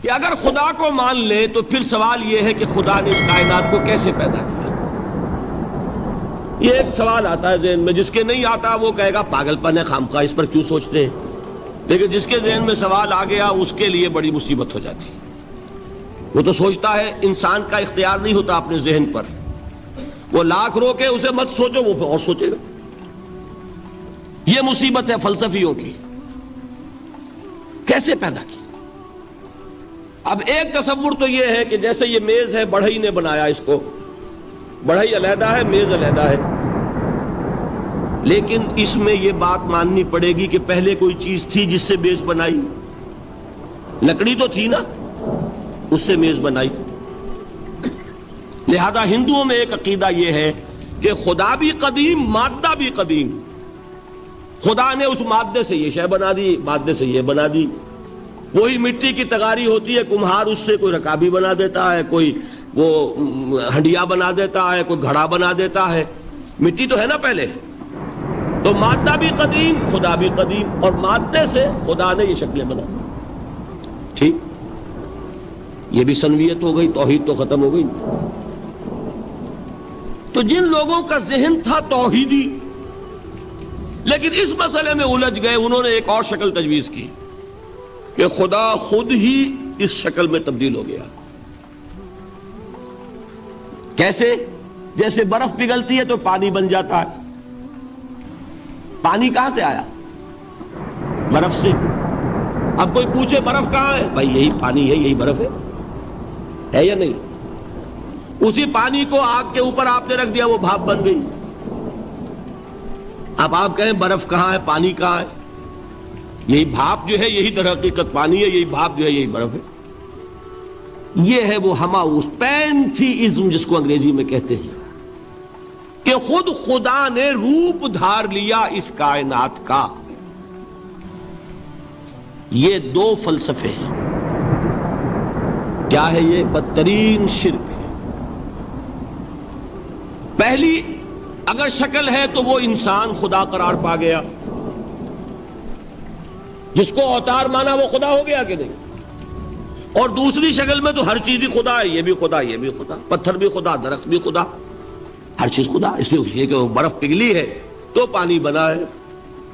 کہ اگر خدا کو مان لے تو پھر سوال یہ ہے کہ خدا نے اس کائنات کو کیسے پیدا کیا؟ یہ ایک سوال آتا ہے ذہن میں، جس کے نہیں آتا وہ کہے گا پاگل پن ہے، خامخواہ اس پر کیوں سوچتے ہیں، لیکن جس کے ذہن میں سوال آ گیا اس کے لیے بڑی مصیبت ہو جاتی ہے۔ وہ تو سوچتا ہے، انسان کا اختیار نہیں ہوتا اپنے ذہن پر، وہ لاکھ روکے اسے مت سوچو، وہ اور سوچے گا۔ یہ مصیبت ہے فلسفیوں کی، کیسے پیدا کی؟ اب ایک تصور تو یہ ہے کہ جیسے یہ میز ہے، بڑھئی نے بنایا اس کو، بڑھئی علیحدہ ہے، میز علیحدہ ہے، لیکن اس میں یہ بات ماننی پڑے گی کہ پہلے کوئی چیز تھی جس سے میز بنائی، لکڑی تو تھی نا، اس سے میز بنائی۔ لہذا ہندوؤں میں ایک عقیدہ یہ ہے کہ خدا بھی قدیم، مادہ بھی قدیم، خدا نے اس مادے سے یہ شے بنا دی، مادے سے یہ بنا دی۔ وہی مٹی کی تغاری ہوتی ہے، کمہار اس سے کوئی رکابی بنا دیتا ہے، کوئی وہ ہنڈیا بنا دیتا ہے، کوئی گھڑا بنا دیتا ہے، مٹی تو ہے نا پہلے۔ تو مادہ بھی قدیم، خدا بھی قدیم، اور مادے سے خدا نے یہ شکلیں بنا۔ ٹھیک، یہ بھی سنویت ہو گئی، توحید تو ختم ہو گئی۔ تو جن لوگوں کا ذہن تھا توحیدی لیکن اس مسئلے میں الجھ گئے، انہوں نے ایک اور شکل تجویز کی کہ خدا خود ہی اس شکل میں تبدیل ہو گیا۔ کیسے؟ جیسے برف پگھلتی ہے تو پانی بن جاتا ہے۔ پانی کہاں سے آیا؟ برف سے۔ اب کوئی پوچھے برف کہاں ہے؟ بھائی یہی پانی ہے، یہی برف ہے یا نہیں؟ اسی پانی کو آگ کے اوپر آپ نے رکھ دیا، وہ بھاپ بن گئی۔ اب آپ کہیں برف کہاں ہے، پانی کہاں ہے؟ یہی بھاپ جو ہے یہی در حقیقت پانی ہے، یہی بھاپ جو ہے یہی برف ہے۔ یہ ہے وہ ہماؤس پینتھیزم جس کو انگریزی میں کہتے ہیں، کہ خود خدا نے روپ دھار لیا اس کائنات کا۔ یہ دو فلسفے ہیں۔ کیا ہے یہ؟ بدترین شرک ہے۔ پہلی اگر شکل ہے تو وہ انسان خدا قرار پا گیا، جس کو اوتار مانا وہ خدا ہو گیا کہ نہیں؟ اور دوسری شکل میں تو ہر چیز ہی خدا ہے، یہ بھی خدا، یہ بھی خدا، پتھر بھی خدا، درخت بھی خدا، ہر چیز خدا۔ اس لیے کہ وہ برف پگھلی ہے تو پانی بنا ہے،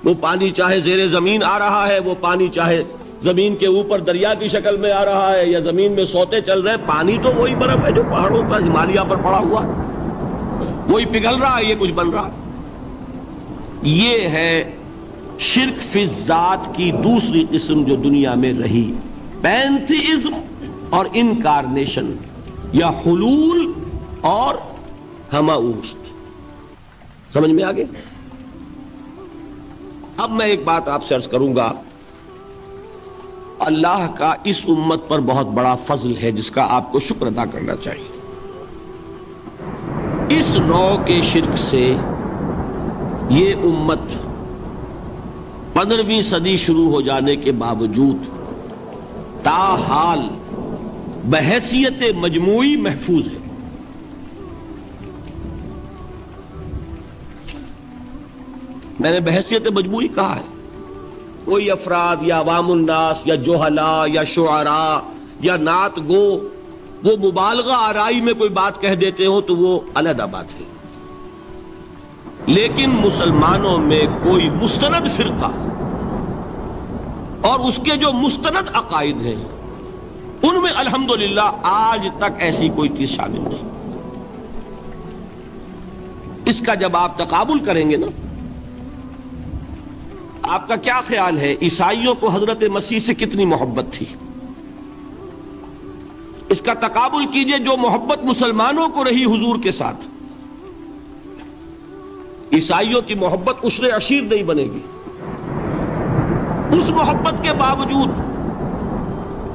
وہ پانی چاہے زیر زمین آ رہا ہے، وہ پانی چاہے زمین کے اوپر دریا کی شکل میں آ رہا ہے یا زمین میں سوتے چل رہے ہیں، پانی تو وہی برف ہے جو پہاڑوں پر ہمالیہ پر پڑا ہوا ہے، وہی پگھل رہا ہے، یہ کچھ بن رہا ہے۔ یہ ہے شرک فی الذات کی دوسری قسم جو دنیا میں رہی، پینتھیزم اور انکارنیشن، یا حلول اور ہماؤست۔ سمجھ میں آگے؟ اب میں ایک بات آپ سے عرض کروں گا، اللہ کا اس امت پر بہت بڑا فضل ہے جس کا آپ کو شکر ادا کرنا چاہیے۔ اس نوع کے شرک سے یہ امت 15ویں صدی شروع ہو جانے کے باوجود تاحال بحیثیت مجموعی محفوظ ہے۔ میں نے بحیثیت مجموعی کہا ہے، کوئی افراد یا عوام الناس یا جوہلا یا شعراء یا نعت گو وہ مبالغہ آرائی میں کوئی بات کہہ دیتے ہو تو وہ علیحدہ بات ہے، لیکن مسلمانوں میں کوئی مستند فرقہ اور اس کے جو مستند عقائد ہیں ان میں الحمدللہ آج تک ایسی کوئی چیز شامل نہیں۔ اس کا جب آپ تقابل کریں گے نا، آپ کا کیا خیال ہے عیسائیوں کو حضرت مسیح سے کتنی محبت تھی؟ اس کا تقابل کیجئے جو محبت مسلمانوں کو رہی حضور کے ساتھ۔ عیسائیوں کی محبت عشر عشیر نہیں بنے گی، اس محبت کے باوجود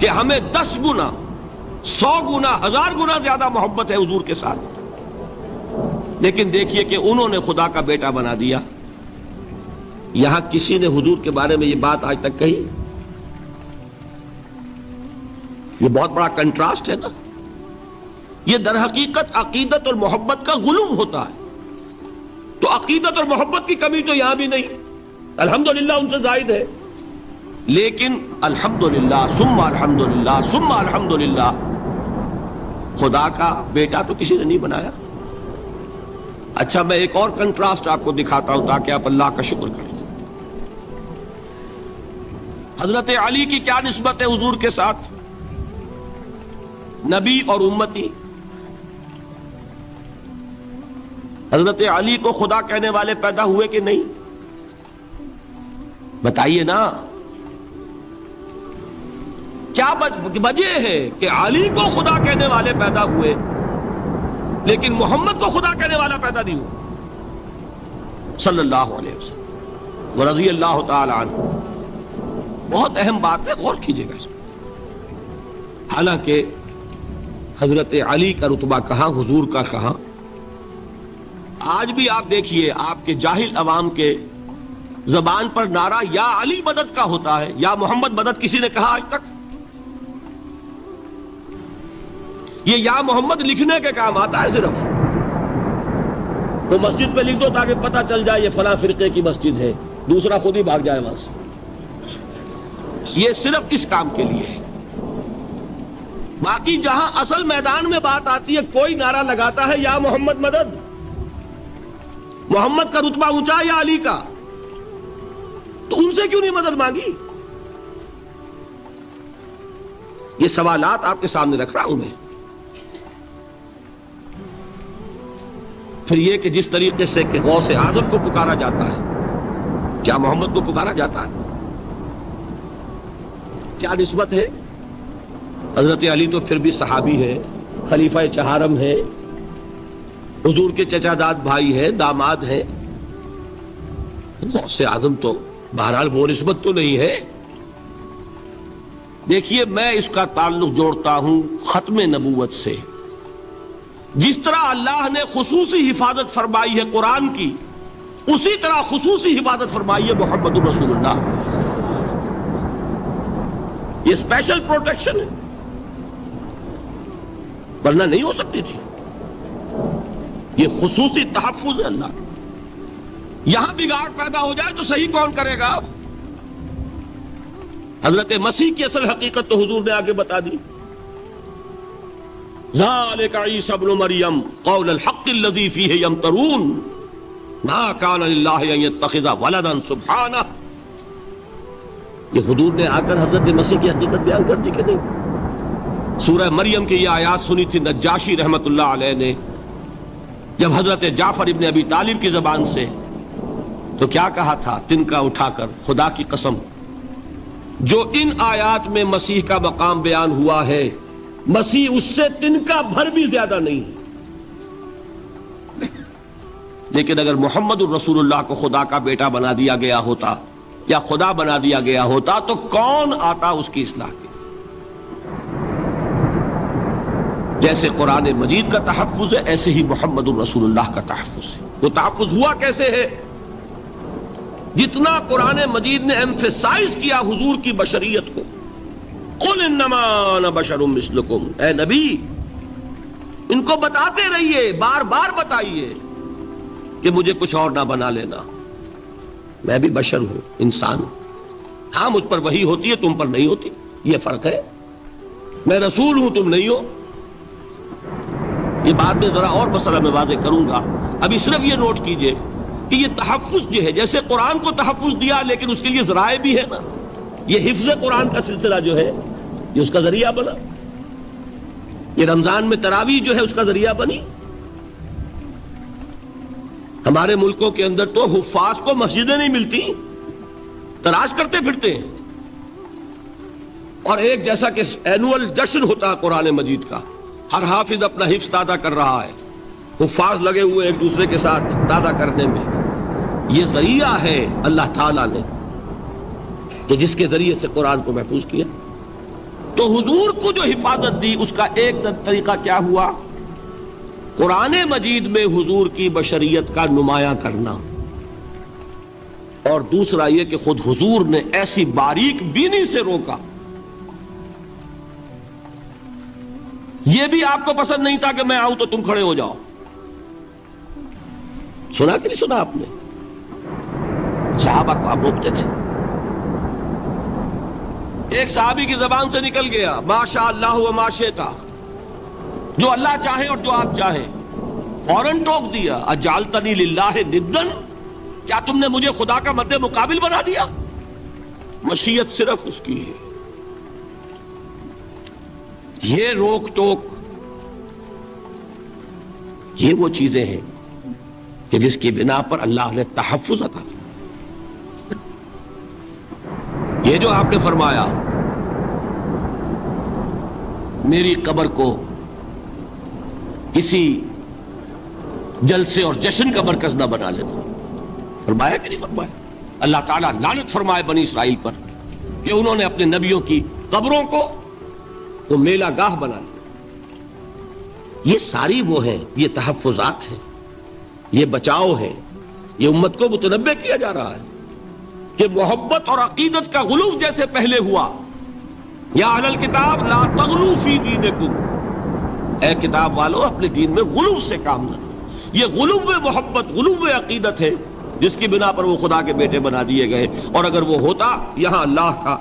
کہ ہمیں 10 گنا 100 گنا 1000 گنا زیادہ محبت ہے حضور کے ساتھ، لیکن دیکھیے کہ انہوں نے خدا کا بیٹا بنا دیا۔ یہاں کسی نے حضور کے بارے میں یہ بات آج تک کہی؟ یہ بہت بڑا کنٹراسٹ ہے نا۔ یہ در حقیقت عقیدت اور محبت کا غلو ہوتا ہے۔ تو عقیدت اور محبت کی کمی تو یہاں بھی نہیں، الحمدللہ ان سے زائد ہے، لیکن الحمدللہ ثم الحمدللہ ثم الحمدللہ خدا کا بیٹا تو کسی نے نہیں بنایا. اچھا میں ایک اور کنٹراسٹ آپ کو دکھاتا ہوں تاکہ آپ اللہ کا شکر کریں. حضرت علی کی کیا نسبت ہے حضور کے ساتھ؟ نبی اور امتی. حضرت علی کو خدا کہنے والے پیدا ہوئے کہ نہیں؟ بتائیے نا. کیا وجہ ہے کہ علی کو خدا کہنے والے پیدا ہوئے لیکن محمد کو خدا کہنے والا پیدا نہیں ہوا صلی اللہ علیہ وسلم ورضی اللہ تعالی عنہ؟ بہت اہم بات ہے، غور کیجئے گا اس میں. حالانکہ حضرت علی کا رتبہ کہاں، حضور کا کہاں. آج بھی آپ دیکھیے آپ کے جاہل عوام کے زبان پر نعرہ یا علی مدد کا ہوتا ہے یا محمد مدد کسی نے کہا آج تک؟ یہ یا محمد لکھنے کے کام آتا ہے صرف. تو مسجد پہ لکھ دو تاکہ پتہ چل جائے یہ فلاں فرقے کی مسجد ہے، دوسرا خود ہی بھاگ جائے وہاں سے. یہ صرف اس کام کے لیے ہے. باقی جہاں اصل میدان میں بات آتی ہے کوئی نعرہ لگاتا ہے یا محمد مدد. محمد کا رتبہ اونچا یا علی کا؟ تو ان سے کیوں نہیں مدد مانگی؟ یہ سوالات آپ کے سامنے رکھ رہا ہوں میں. پھر یہ کہ جس طریقے سے کہ غوث اعظم کو پکارا جاتا ہے کیا محمد کو پکارا جاتا ہے؟ کیا نسبت ہے؟ حضرت علی تو پھر بھی صحابی ہے، خلیفہ چہارم ہے، حضور کے چچا داد بھائی ہے، داماد ہے. غوث اعظم تو بہرحال وہ نسبت تو نہیں ہے. دیکھیے میں اس کا تعلق جوڑتا ہوں ختم نبوت سے. جس طرح اللہ نے خصوصی حفاظت فرمائی ہے قرآن کی، اسی طرح خصوصی حفاظت فرمائی ہے محمد رسول اللہ. یہ اسپیشل پروٹیکشن ہے، ورنہ نہیں ہو سکتی تھی. یہ خصوصی تحفظ ہے اللہ. یہاں بگاڑ پیدا ہو جائے تو صحیح کون کرے گا؟ حضرت مسیح کی اصل حقیقت تو حضور نے آگے بتا دی. ذالک عیسی ابن مریم قول الحق الذی فیہ یمترون ما کان للہ ان یتخذ ولدا سبحانہ. یہ حضور نے آ کر حضرت مسیح کی حقیقت بیان کر دی کہ نہیں؟ سورہ مریم کی یہ آیات سنی تھی نجاشی رحمت اللہ علیہ نے جب حضرت جعفر ابن ابی طالب کی زبان سے، تو کیا کہا تھا تنکا اٹھا کر، خدا کی قسم جو ان آیات میں مسیح کا مقام بیان ہوا ہے مسیح اس سے تنکا بھر بھی زیادہ نہیں. لیکن اگر محمد الرسول اللہ کو خدا کا بیٹا بنا دیا گیا ہوتا یا خدا بنا دیا گیا ہوتا تو کون آتا اس کی اصلاح کے؟ جیسے قرآن مجید کا تحفظ ہے ایسے ہی محمد الرسول اللہ کا تحفظ ہے. وہ تحفظ ہوا کیسے ہے؟ جتنا قرآن مجید نے ایمفیسائز کیا حضور کی بشریت کو، قل انما انا بشر مثلکم، اے نبی ان کو بتاتے رہیے، بار بار بتائیے کہ مجھے کچھ اور نہ بنا لینا، میں بھی بشر ہوں، انسان ہوں. ہاں مجھ پر وحی ہوتی ہے، تم پر نہیں ہوتی، یہ فرق ہے. میں رسول ہوں، تم نہیں ہو. یہ بات میں ذرا اور مسئلہ میں واضح کروں گا. ابھی صرف یہ نوٹ کیجئے کہ یہ تحفظ جو ہے، جیسے قرآن کو تحفظ دیا لیکن اس کے لیے ذرائع بھی ہے نا. یہ حفظ قرآن کا سلسلہ جو ہے یہ اس کا ذریعہ بنا. یہ رمضان میں تراویح جو ہے اس کا ذریعہ بنی. ہمارے ملکوں کے اندر تو حفاظ کو مسجدیں نہیں ملتی، تلاش کرتے پھرتے ہیں. اور ایک جیسا کہ اینول جشن ہوتا ہے قرآن مجید کا، ہر حافظ اپنا حفظ تازہ کر رہا ہے، حفاظ لگے ہوئے ایک دوسرے کے ساتھ تازہ کرنے میں. یہ ذریعہ ہے اللہ تعالیٰ نے کہ جس کے ذریعے سے قرآن کو محفوظ کیا. تو حضور کو جو حفاظت دی اس کا ایک طریقہ کیا ہوا؟ قرآن مجید میں حضور کی بشریت کا نمایاں کرنا، اور دوسرا یہ کہ خود حضور نے ایسی باریک بینی سے روکا. یہ بھی آپ کو پسند نہیں تھا کہ میں آؤں تو تم کھڑے ہو جاؤ. سنا کہ نہیں سنا آپ نے؟ صحابہ کو آپ روکتے تھے. ایک صحابی کی زبان سے نکل گیا ما شاء اللہ و ما شئت، جو اللہ چاہے اور جو آپ چاہیں، فوراً ٹوک دیا اجعلتنی للہ ندن، کیا تم نے مجھے خدا کا مد مقابل بنا دیا؟ مشیت صرف اس کی ہے۔ یہ روک ٹوک، یہ وہ چیزیں ہیں کہ جس کی بنا پر اللہ نے تحفظ عطا فرمایا۔ یہ جو آپ نے فرمایا میری قبر کو کسی جلسے اور جشن کا مرکز نہ بنا لینا، فرمایا کہ نہیں فرمایا؟ اللہ تعالیٰ لعنت فرمائے بنی اسرائیل پر کہ انہوں نے اپنے نبیوں کی قبروں کو تو میلہ گاہ بنا لیا۔ یہ ساری وہ ہیں، یہ تحفظات ہیں، یہ بچاؤ ہے، یہ امت کو متنبہ کیا جا رہا ہے کہ محبت اور عقیدت کا غلو جیسے پہلے ہوا، یا اہل الکتاب لا تغلو فی دینکم، اے کتاب والو اپنے دین میں غلو سے کام نہ لو۔ یہ غلو محبت، غلو عقیدت ہے جس کی بنا پر وہ خدا کے بیٹے بنا دیے گئے، اور اگر وہ ہوتا یہاں اللہ کا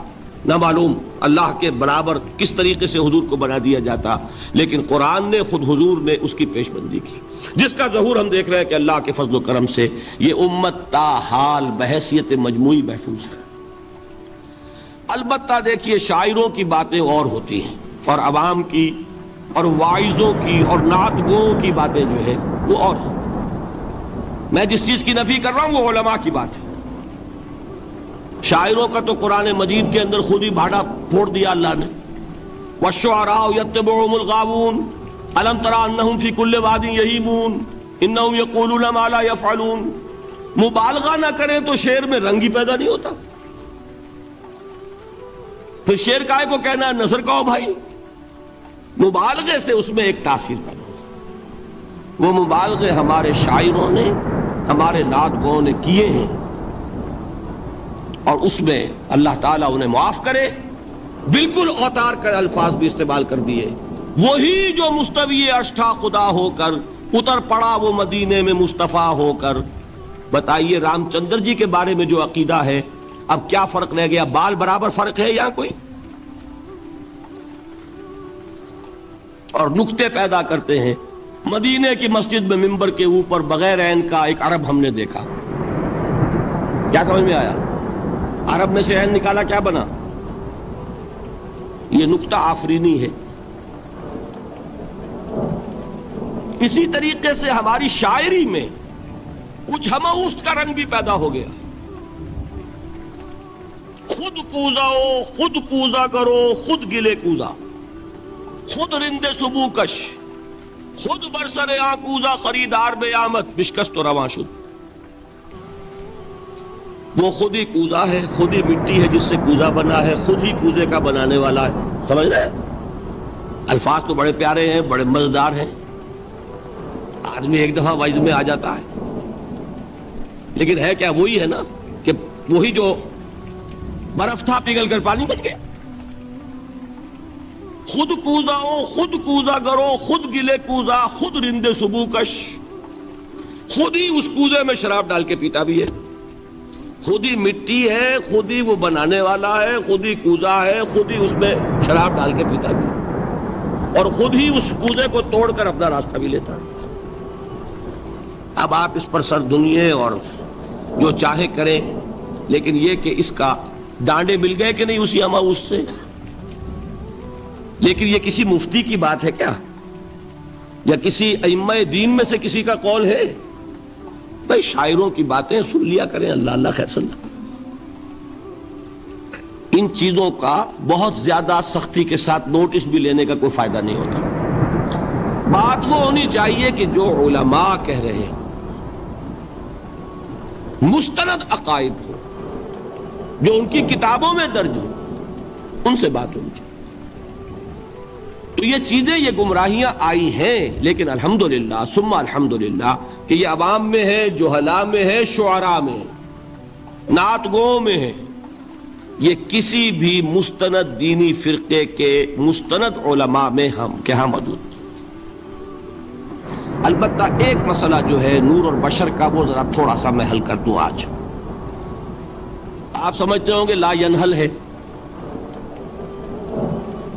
نہ معلوم اللہ کے برابر کس طریقے سے حضور کو بنا دیا جاتا، لیکن قرآن نے خود حضور نے اس کی پیش بندی کی، جس کا ظہور ہم دیکھ رہے ہیں کہ اللہ کے فضل و کرم سے یہ امت تا حال بحیثیت مجموعی محفوظ ہے۔ البتہ دیکھیے شاعروں کی باتیں اور ہوتی ہیں، اور عوام کی اور واعظوں کی اور نعت گوؤں کی باتیں جو ہے وہ اور ہیں۔ میں جس چیز کی نفی کر رہا ہوں وہ علماء کی بات ہے۔ شاعروں کا تو قرآن مجید کے اندر خود ہی بھاڑا پھوڑ دیا اللہ نے، وَالشُّعَرَاءُ يَتَّبِعُهُمُ الْغَاوُونَ أَلَمْ تَرَ أَنَّهُمْ فِي كُلِّ وَادٍ يَهِيمُونَ إِنَّهُمْ يَقُولُونَ مَا لَا يَفْعَلُونَ۔ مبالغہ نہ کریں تو شعر میں رنگ ہی پیدا نہیں ہوتا۔ پھر شعر کائے کو کہنا ہے نظر کہو بھائی، مبالغے سے اس میں ایک تاثیر پیدا ہوتا۔ وہ مبالغے ہمارے شاعروں نے، ہمارے نعت گوؤں نے کیے ہیں، اور اس میں اللہ تعالیٰ انہیں معاف کرے، بالکل اوتار کر الفاظ بھی استعمال کر دیے۔ وہی جو مستوی عرش تھا خدا ہو کر، اتر پڑا وہ مدینے میں مصطفیٰ ہو کر۔ بتائیے رام چندر جی کے بارے میں جو عقیدہ ہے، اب کیا فرق رہ گیا؟ بال برابر فرق ہے یا کوئی؟ اور نقطے پیدا کرتے ہیں۔ مدینے کی مسجد میں منبر کے اوپر بغیر عین کا ایک عرب ہم نے دیکھا، کیا سمجھ میں آیا؟ عرب میں سے عین نکالا، کیا بنا؟ یہ نقطہ آفرینی ہے۔ اسی طریقے سے ہماری شاعری میں کچھ ہماؤست کا رنگ بھی پیدا ہو گیا۔ خود کوزاؤ، خود کوزا کرو، خود گلے کوزا، خود رند صبو کش، خود برسر آکوزا، خریدار بے آمد بشکست و رواں شد۔ وہ خود ہی کوزا ہے، خود ہی مٹی ہے جس سے کوزا بنا ہے، خود ہی کوزے کا بنانے والا ہے۔ سمجھ رہے؟ الفاظ تو بڑے پیارے ہیں، بڑے مزیدار ہیں، آدمی ایک دفعہ وجد میں آ جاتا ہے، لیکن ہے کیا وہی ہے نا کہ وہی جو برف تھا پگھل کر پانی بن گیا۔ خود کوزاؤ، خود کوزا کرو، خود گلے کوزا، خود رندے صبو کش، خود ہی اس کوزے میں شراب ڈال کے پیتا بھی ہے، خود ہی مٹی ہے، خود ہی وہ بنانے والا ہے، خود ہی کوزا ہے، خود ہی اس میں شراب ڈال کے پیتا بھی ہے، اور خود ہی اس کوزے کو توڑ کر اپنا راستہ بھی لیتا ہے۔ اب آپ اس پر سر دنیے اور جو چاہے کریں، لیکن یہ کہ اس کا ڈانڈے مل گئے کہ نہیں اسی ہماؤس سے۔ لیکن یہ کسی مفتی کی بات ہے کیا، یا کسی ائمہ دین میں سے کسی کا قول ہے؟ بھائی شاعروں کی باتیں سن لیا کریں، اللہ اللہ خیر سن۔ ان چیزوں کا بہت زیادہ سختی کے ساتھ نوٹس بھی لینے کا کوئی فائدہ نہیں ہوتا۔ بات وہ ہونی چاہیے کہ جو علماء کہہ رہے ہیں مستند عقائد ہو، جو ان کی کتابوں میں درج ہو، ان سے بات ہونی چاہیے۔ تو یہ چیزیں، یہ گمراہیاں آئی ہیں، لیکن الحمدللہ ثم الحمدللہ کہ یہ عوام میں ہے، جہلاء میں ہے، شعراء میں ہے، نعت گوؤں میں ہے، یہ کسی بھی مستند دینی فرقے کے مستند علماء میں ہم کے ہاں موجود۔ البتہ ایک مسئلہ جو ہے نور اور بشر کا، وہ ذرا تھوڑا سا میں حل کر دوں آج۔ آپ سمجھتے ہوں گے لا ینحل ہے،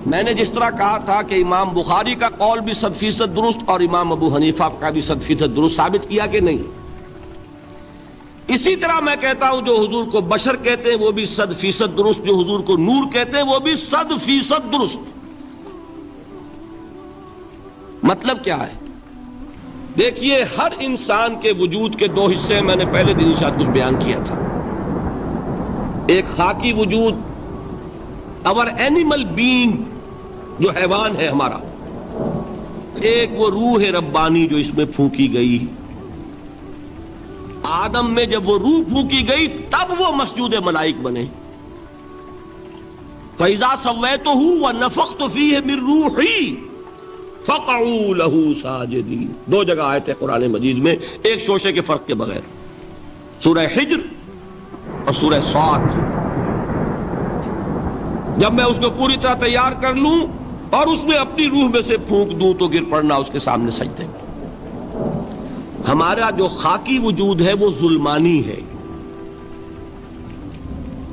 میں نے جس طرح کہا تھا کہ امام بخاری کا قول بھی 100% درست اور امام ابو حنیفہ کا بھی 100% درست ثابت کیا کہ نہیں؟ اسی طرح میں کہتا ہوں جو حضور کو بشر کہتے ہیں وہ بھی 100% درست، جو حضور کو نور کہتے ہیں وہ بھی 100% درست۔ مطلب کیا ہے؟ دیکھیے، ہر انسان کے وجود کے دو حصے ہیں، میں نے پہلے دن شاید کچھ بیان کیا تھا۔ ایک خاکی وجود، اور اینیمل بینگ جو حیوان ہے ہمارا، ایک وہ روح ربانی جو اس میں پھونکی گئی۔ آدم میں جب وہ روح پھونکی گئی تب وہ مسجود ملائک بنے۔ فَإِذَا سَوَّيْتُهُ وَنَفَخْتُ فِيهِ مِن رُوحِي فَقَعُوا لَهُ سَاجِدِينَ۔ دو جگہ آئے تھے قرآن مجید میں ایک شوشے کے فرق کے بغیر، سورہ حجر اور سورہ صاد۔ جب میں اس کو پوری طرح تیار کر لوں اور اس میں اپنی روح میں سے پھونک دوں تو گر پڑنا اس کے سامنے سجدے میں۔ ہمارا جو خاکی وجود ہے وہ ظلمانی ہے،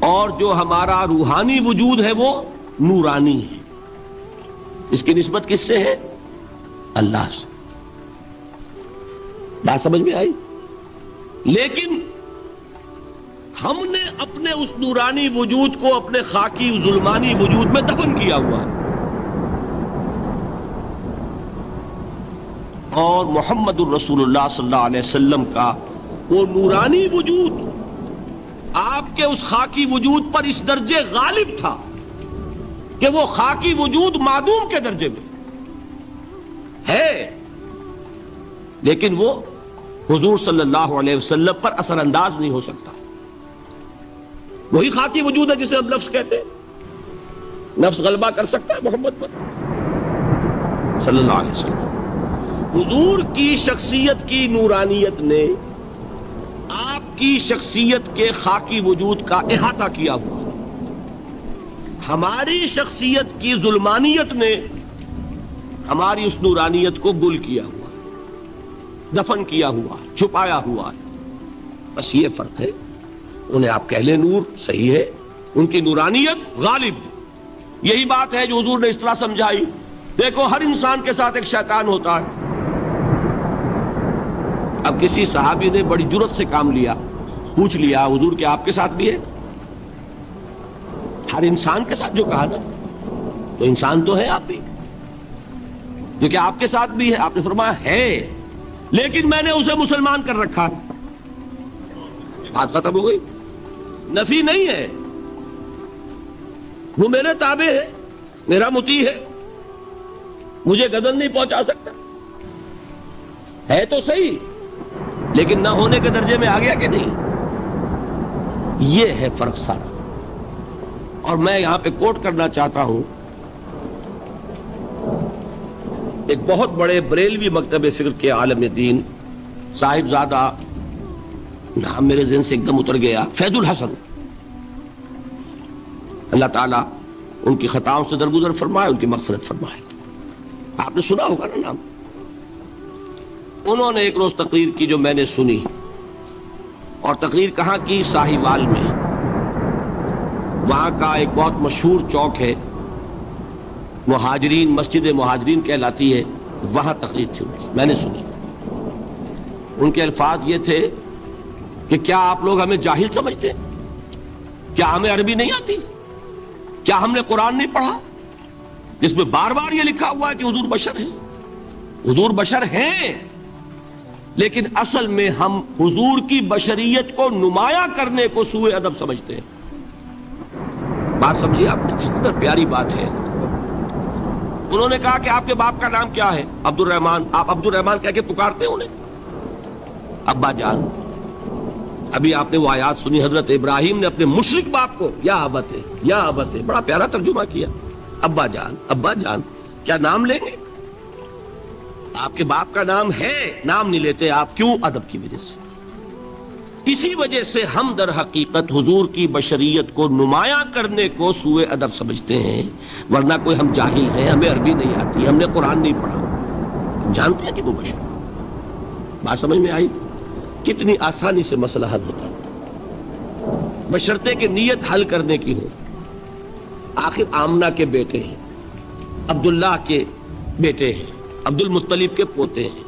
اور جو ہمارا روحانی وجود ہے وہ نورانی ہے۔ اس کی نسبت کس سے ہے؟ اللہ سے۔ بات سمجھ میں آئی؟ لیکن ہم نے اپنے اس نورانی وجود کو اپنے خاکی ظلمانی وجود میں دفن کیا ہوا ہے، اور محمد الرسول اللہ صلی اللہ علیہ وسلم کا وہ نورانی وجود آپ کے اس خاکی وجود پر اس درجے غالب تھا کہ وہ خاکی وجود معدوم کے درجے میں ہے، لیکن وہ حضور صلی اللہ علیہ وسلم پر اثر انداز نہیں ہو سکتا۔ وہی خاکی وجود ہے جسے ہم نفس کہتے ہیں۔ نفس غلبہ کر سکتا ہے محمد پر صلی اللہ علیہ وسلم؟ حضور کی شخصیت کی نورانیت نے آپ کی شخصیت کے خاکی وجود کا احاطہ کیا ہوا، ہماری شخصیت کی ظلمانیت نے ہماری اس نورانیت کو گل کیا ہوا، دفن کیا ہوا، چھپایا ہوا ہے۔ بس یہ فرق ہے۔ انہیں آپ کہہ لیں نور، صحیح ہے، ان کی نورانیت غالب۔ یہی بات ہے جو حضور نے اس طرح سمجھائی۔ دیکھو، ہر انسان کے ساتھ ایک شیطان ہوتا ہے۔ اب کسی صحابی نے بڑی جرت سے کام لیا، پوچھ لیا حضور کہ آپ کے ساتھ بھی ہے؟ ہر انسان کے ساتھ جو کہا نا، تو انسان تو ہے آپ بھی، جو کہ آپ کے ساتھ بھی ہے۔ آپ نے فرمایا ہے، لیکن میں نے اسے مسلمان کر رکھا۔ بات ختم ہو گئی۔ نفی نہیں ہے، وہ میرے تابع ہے، میرا مطیع ہے، مجھے غضب نہیں پہنچا سکتا۔ ہے تو صحیح، لیکن نہ ہونے کے درجے میں آ گیا کہ نہیں؟ یہ ہے فرق سارا۔ اور میں یہاں پہ کوٹ کرنا چاہتا ہوں ایک بہت بڑے بریلوی مکتب فکر کے عالم دین، صاحبزادہ، نام میرے ذہن سے ایک دم اتر گیا، فیض الحسن، اللہ تعالیٰ ان کی خطاؤں سے درگزر فرمائے، ان کی مغفرت فرمائے۔ آپ نے سنا ہوگا نا نام۔ انہوں نے ایک روز تقریر کی جو میں نے سنی، اور تقریر کہاں کی؟ ساہیوال میں۔ وہاں کا ایک بہت مشہور چوک ہے، مہاجرین، مسجد مہاجرین کہلاتی ہے، وہاں تقریر تھی ان کی، میں نے سنی۔ ان کے الفاظ یہ تھے کہ کیا آپ لوگ ہمیں جاہل سمجھتے ہیں؟ کیا ہمیں عربی نہیں آتی؟ کیا ہم نے قرآن نہیں پڑھا جس میں بار بار یہ لکھا ہوا ہے کہ حضور بشر ہیں؟ حضور بشر ہیں، لیکن اصل میں ہم حضور کی بشریت کو نمایاں کرنے کو سوء ادب سمجھتے ہیں۔ بات سمجھیے آپ نے، کس قدر پیاری بات ہے۔ انہوں نے کہا کہ آپ کے باپ کا نام کیا ہے؟ عبد الرحمن۔ آپ عبد الرحمن کہہ کے پکارتے ہیں انہیں؟ ابا جان۔ ابھی آپ نے وہ آیات سنی، حضرت ابراہیم نے اپنے مشرک باپ کو یا ابت ہے، یا ابت ہے، بڑا پیارا ترجمہ کیا، ابا جان، ابا جان۔ کیا نام لیں گے؟ آپ کے باپ کا نام ہے، نام نہیں لیتے آپ، کیوں؟ ادب کی وجہ سے۔ اسی وجہ سے ہم در حقیقت حضور کی بشریت کو نمایاں کرنے کو سوء ادب سمجھتے ہیں، ورنہ کوئی ہم جاہل ہیں، ہمیں عربی نہیں آتی، ہم نے قرآن نہیں پڑھا، جانتے ہیں کہ وہ بشر۔ بات سمجھ میں آئی؟ کتنی آسانی سے مسئلہ حل ہوتا ہے، بشرطے کہ نیت حل کرنے کی ہو۔ آخر آمنہ کے بیٹے ہیں، عبداللہ کے بیٹے ہیں، عبد المطلب کے پوتے ہیں،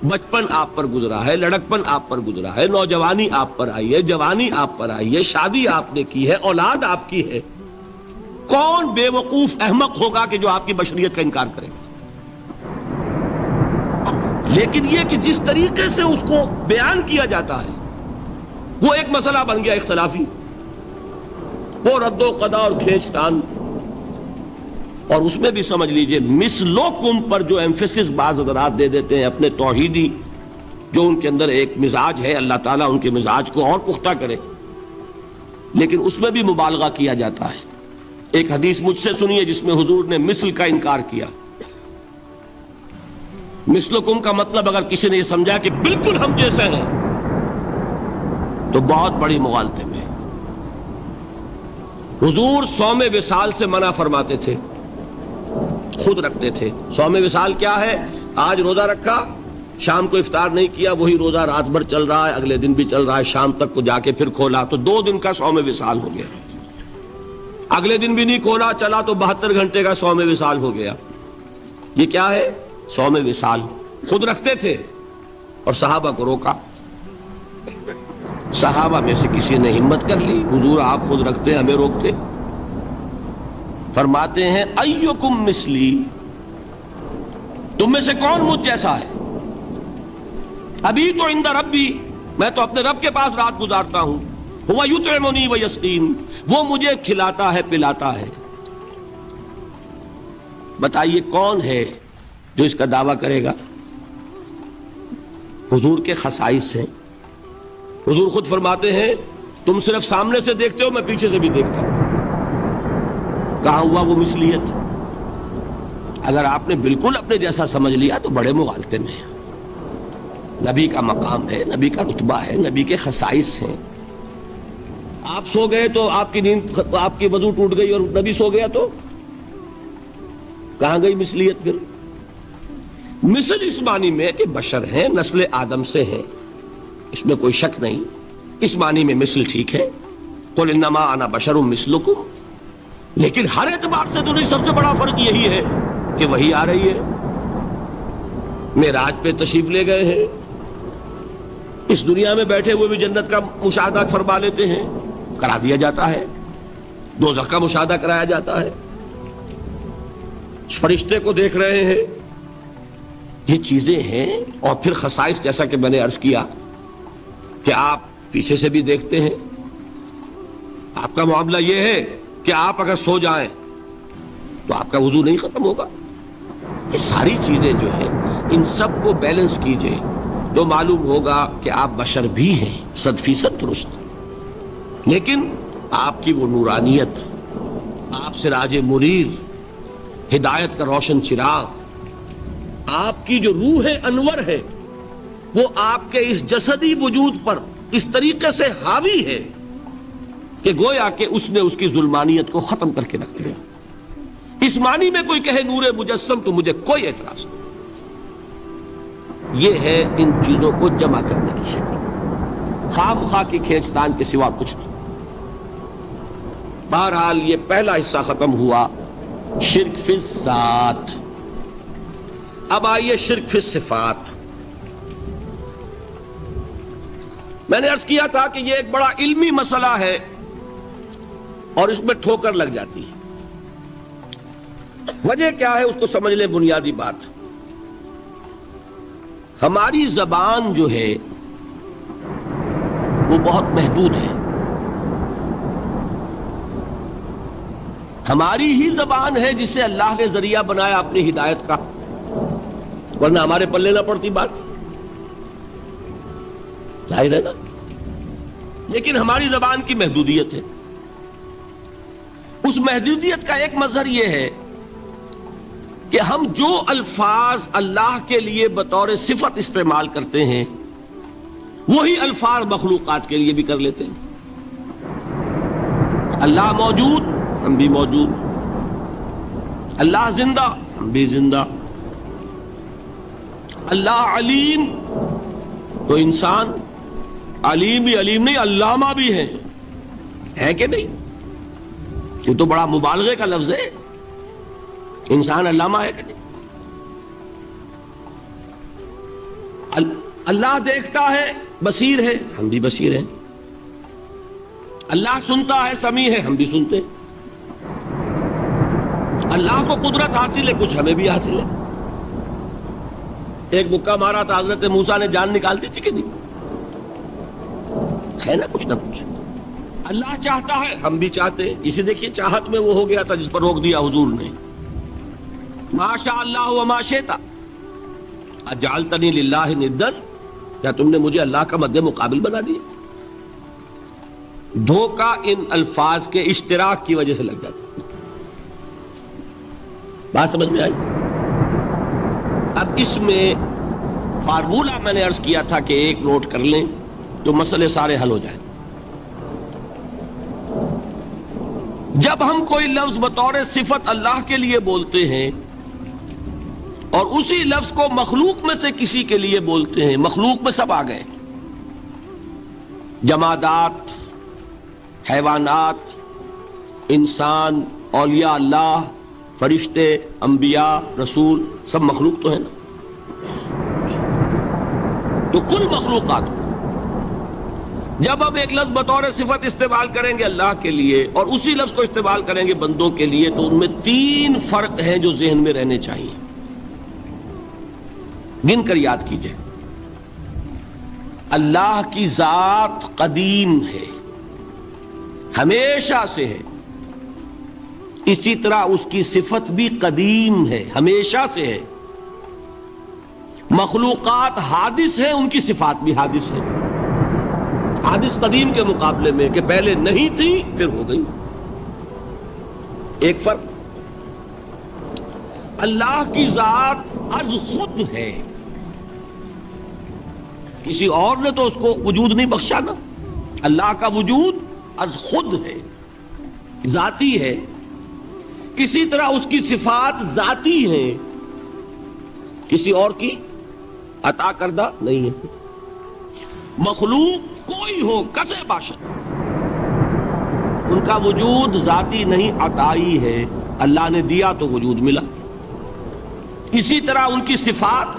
بچپن آپ پر گزرا ہے، لڑکپن آپ پر گزرا ہے، نوجوانی آپ پر آئی ہے، جوانی آپ پر آئی ہے، شادی آپ نے کی ہے، اولاد آپ کی ہے. کون بے وقوف احمق ہوگا کہ جو آپ کی بشریت کا انکار کرے گا؟ لیکن یہ کہ جس طریقے سے اس کو بیان کیا جاتا ہے وہ ایک مسئلہ بن گیا اختلافی، وہ رد و قضا اور کھینچ تان. اور اس میں بھی سمجھ لیجئے مثلکم پر جو ایمفیسس بعض حضرات دے دیتے ہیں اپنے توحیدی جو ان کے اندر ایک مزاج ہے، اللہ تعالیٰ ان کے مزاج کو اور پختہ کرے، لیکن اس میں بھی مبالغہ کیا جاتا ہے. ایک حدیث مجھ سے سنیے جس میں حضور نے مثل کا انکار کیا. مثلکم کا مطلب اگر کسی نے یہ سمجھا کہ بالکل ہم جیسے ہیں تو بہت بڑی مغالطے میں. حضور صوم وصال سے منع فرماتے تھے، خود رکھتے تھے. صوم وصال کیا ہے؟ آج روزہ رکھا، شام کو افطار نہیں کیا، وہی روزہ رات بھر چل رہا ہے، اگلے دن بھی چل رہا ہے، شام تک کو جا کے پھر کھولا تو 2 دن کا صوم وصال ہو گیا. اگلے دن بھی نہیں کھولا، چلا تو 72 گھنٹے کا صوم وصال ہو گیا. یہ کیا ہے؟ صوم وصال. خود رکھتے تھے اور صحابہ کو روکا. صحابہ میں سے کسی نے ہمت کر لی، حضور آپ خود رکھتے ہمیں روکتے. فرماتے ہیں ایکم مثلی، تم میں سے کون مجھ جیسا ہے؟ ابھی تو عند ربی، میں تو اپنے رب کے پاس رات گزارتا ہوں. ہوا یطعمنی ویسقین، وہ مجھے کھلاتا ہے پلاتا ہے. بتائیے کون ہے جو اس کا دعویٰ کرے گا؟ حضور کے خصائص ہیں. حضور خود فرماتے ہیں تم صرف سامنے سے دیکھتے ہو، میں پیچھے سے بھی دیکھتا ہوں. کہاں ہوا وہ مثلیت؟ اگر آپ نے بالکل اپنے جیسا سمجھ لیا تو بڑے مغالطے میں ہیں. نبی کا مقام ہے، نبی کا رتبہ ہے، نبی کے خصائص ہیں. آپ سو گئے تو آپ کی نیند، آپ کی وضو ٹوٹ گئی اور نبی سو گیا تو کہاں گئی مثلیت؟ پھر مثل اس معنی میں کہ بشر ہیں، نسل آدم سے ہیں، اس میں کوئی شک نہیں. اس معنی میں مثل ٹھیک ہے، قل انما انا بشر مثلکم. لیکن ہر اعتبار سے تو نہیں. سب سے بڑا فرق یہی ہے کہ وہی آ رہی ہے، معراج پہ تشریف لے گئے ہیں، اس دنیا میں بیٹھے ہوئے بھی جنت کا مشاہدہ فرما لیتے ہیں، کرا دیا جاتا ہے. دوزخ کا مشاہدہ کرایا جاتا ہے، فرشتے کو دیکھ رہے ہیں. یہ چیزیں ہیں. اور پھر خصائص جیسا کہ میں نے عرض کیا کہ آپ پیچھے سے بھی دیکھتے ہیں. آپ کا معاملہ یہ ہے کہ آپ اگر سو جائیں تو آپ کا وضو نہیں ختم ہوگا. یہ ساری چیزیں جو ہیں ان سب کو بیلنس کیجئے تو معلوم ہوگا کہ آپ بشر بھی ہیں 100% درست. لیکن آپ کی وہ نورانیت، آپ سراج منیر، ہدایت کا روشن چراغ، آپ کی جو روح انور ہے وہ آپ کے اس جسدی وجود پر اس طریقے سے حاوی ہے کہ گویا کہ اس نے اس کی ظلمانیت کو ختم کر کے رکھ دیا. اس معنی میں کوئی کہے نور مجسم تو مجھے کوئی اعتراض نہیں. یہ ہے ان چیزوں کو جمع کرنے کی شکل، خام خواہ کی کھینچ تان کے سوا کچھ نہیں. بہرحال یہ پہلا حصہ ختم ہوا، شرک فی الذات. اب آئیے شرک فی الصفات. میں نے عرض کیا تھا کہ یہ ایک بڑا علمی مسئلہ ہے اور اس میں ٹھوکر لگ جاتی ہے. وجہ کیا ہے اس کو سمجھ لیں. بنیادی بات، ہماری زبان جو ہے وہ بہت محدود ہے. ہماری ہی زبان ہے جسے اللہ نے ذریعہ بنایا اپنی ہدایت کا، ورنہ ہمارے پلے نہ پڑتی بات، ظاہر ہے نا. لیکن ہماری زبان کی محدودیت ہے. اس محدودیت کا ایک مظہر یہ ہے کہ ہم جو الفاظ اللہ کے لیے بطور صفت استعمال کرتے ہیں وہی الفاظ مخلوقات کے لیے بھی کر لیتے ہیں. اللہ موجود، ہم بھی موجود. اللہ زندہ، ہم بھی زندہ. اللہ علیم، تو انسان علیم بھی علیم نہیں، علامہ بھی ہے کہ نہیں؟ یہ تو بڑا مبالغے کا لفظ ہے. انسان علامہ ہے کہ نہیں؟ اللہ دیکھتا ہے، بصیر ہے، ہم بھی بصیر ہیں۔ اللہ سنتا ہے، سمیع ہے، ہم بھی سنتے ہیں۔ اللہ کو قدرت حاصل ہے، کچھ ہمیں بھی حاصل ہے۔ ایک مکہ مارا تھا حضرت موسیٰ نے، جان نکال دی تھی کہ نہیں؟ ہے نا کچھ نہ کچھ۔ اللہ چاہتا ہے، ہم بھی چاہتے ہیں۔ اسے دیکھیے چاہت میں وہ ہو گیا تھا جس پر روک دیا حضور نے، ما شاء اللہ وما شئت اجعلتنی للہ ندا، کیا تم نے مجھے اللہ کا مد مقابل بنا دیا؟ دھوکہ ان الفاظ کے اشتراک کی وجہ سے لگ جاتا۔ بات سمجھ میں آئی؟ اب اس میں فارمولہ میں نے عرض کیا تھا کہ ایک نوٹ کر لیں تو مسئلے سارے حل ہو جائیں۔ جب ہم کوئی لفظ بطور صفت اللہ کے لیے بولتے ہیں اور اسی لفظ کو مخلوق میں سے کسی کے لیے بولتے ہیں، مخلوق میں سب آ گئے، جمادات، حیوانات، انسان، اولیاء اللہ، فرشتے، انبیاء، رسول، سب مخلوق تو ہیں نا۔ تو کل مخلوقات کو جب ہم ایک لفظ بطور صفت استعمال کریں گے اللہ کے لیے اور اسی لفظ کو استعمال کریں گے بندوں کے لیے، تو ان میں 3 فرق ہیں جو ذہن میں رہنے چاہیے، گن کر یاد کیجئے۔ اللہ کی ذات قدیم ہے، ہمیشہ سے ہے، اسی طرح اس کی صفت بھی قدیم ہے، ہمیشہ سے ہے۔ مخلوقات حادث ہیں، ان کی صفات بھی حادث ہیں۔ حادث قدیم کے مقابلے میں کہ پہلے نہیں تھی پھر ہو گئی۔ ایک فرق، اللہ کی ذات از خود ہے، کسی اور نے تو اس کو وجود نہیں بخشا نا۔ اللہ کا وجود از خود ہے، ذاتی ہے۔ اسی طرح اس کی صفات ذاتی ہیں، کسی اور کی عطا کردہ نہیں ہے۔ مخلوق کوئی ہو کسے باشد، ان کا وجود ذاتی نہیں، عطائی ہے، اللہ نے دیا تو وجود ملا۔ اسی طرح ان کی صفات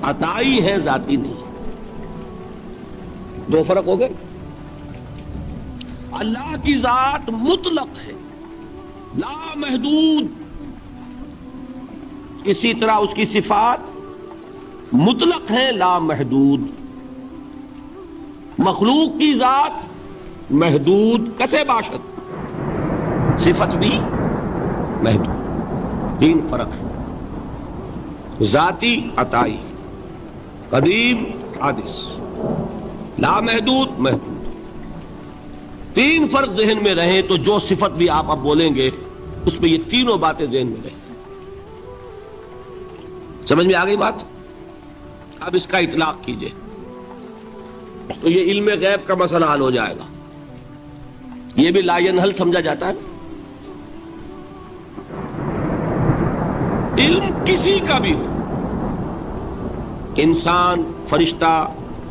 عطائی ہے، ذاتی نہیں۔ 2 فرق ہو گئے۔ اللہ کی ذات مطلق ہے، لا محدود، اسی طرح اس کی صفات مطلق ہیں، لا محدود۔ مخلوق کی ذات محدود، کسے باشد، صفت بھی محدود۔ 3 فرق ہے، ذاتی، عطائی، قدیم، حادث، لا محدود، محدود۔ 3 فرق ذہن میں رہیں تو جو صفت بھی آپ اب بولیں گے اس میں یہ تینوں باتیں ذہن میں رہیں۔ سمجھ میں آ گئی بات؟ اب اس کا اطلاق کیجئے تو یہ علم غیب کا مسئلہ حل ہو جائے گا۔ یہ بھی لا ینحل سمجھا جاتا ہے۔ علم کسی کا بھی ہو، انسان، فرشتہ،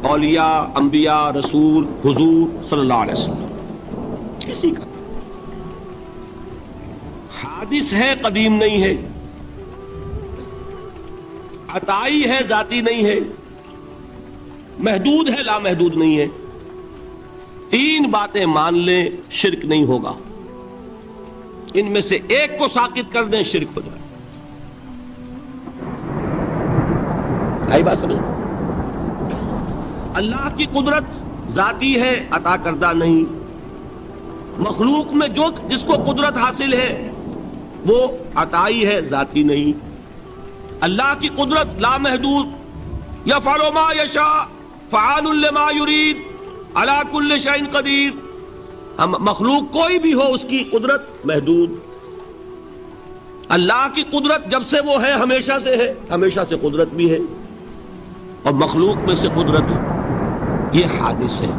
اولیاء، انبیاء، رسول، حضور صلی اللہ علیہ وسلم، کسی کا حادث ہے، قدیم نہیں ہے، عطائی ہے، ذاتی نہیں ہے، محدود ہے، لا محدود نہیں ہے۔ 3 باتیں مان لیں، شرک نہیں ہوگا۔ ان میں سے ایک کو ساقط کر دیں، شرک ہو جائے۔ آئی بات سمجھ؟ اللہ کی قدرت ذاتی ہے، عطا کردہ نہیں۔ مخلوق میں جس کو قدرت حاصل ہے وہ عطائی ہے، ذاتی نہیں۔ اللہ کی قدرت لا محدود، یفعل ما یشاء فعال لما یرید علی کل شیء قدیر۔ ہم مخلوق کوئی بھی ہو اس کی قدرت محدود۔ اللہ کی قدرت جب سے وہ ہے ہمیشہ سے ہے، ہمیشہ سے قدرت بھی ہے، اور مخلوق میں سے قدرت یہ حادث ہے۔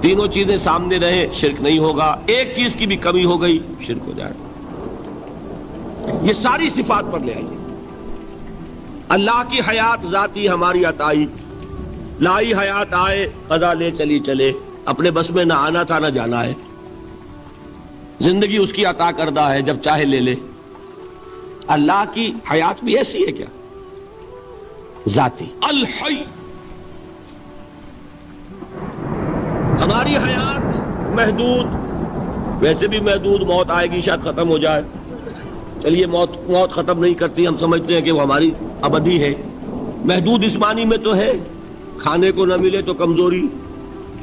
تینوں چیزیں سامنے رہیں، شرک نہیں ہوگا۔ ایک چیز کی بھی کمی ہو گئی، شرک ہو جائے گا۔ یہ ساری صفات پر لے آئیے۔ اللہ کی حیات ذاتی، ہماری عطائی، لائی حیات آئے، قضا لے چلی چلے، اپنے بس میں نہ آنا تھا نہ جانا ہے۔ زندگی اس کی عطا کردہ ہے، جب چاہے لے لے۔ اللہ کی حیات بھی ایسی ہے کیا؟ ذاتی الحی. ہماری حیات محدود، ویسے بھی محدود، موت آئے گی شاید ختم ہو جائے. چلیے موت ختم نہیں کرتی، ہم سمجھتے ہیں کہ وہ ہماری ابدی ہے. محدود اس معنی میں تو ہے کھانے کو نہ ملے تو کمزوری،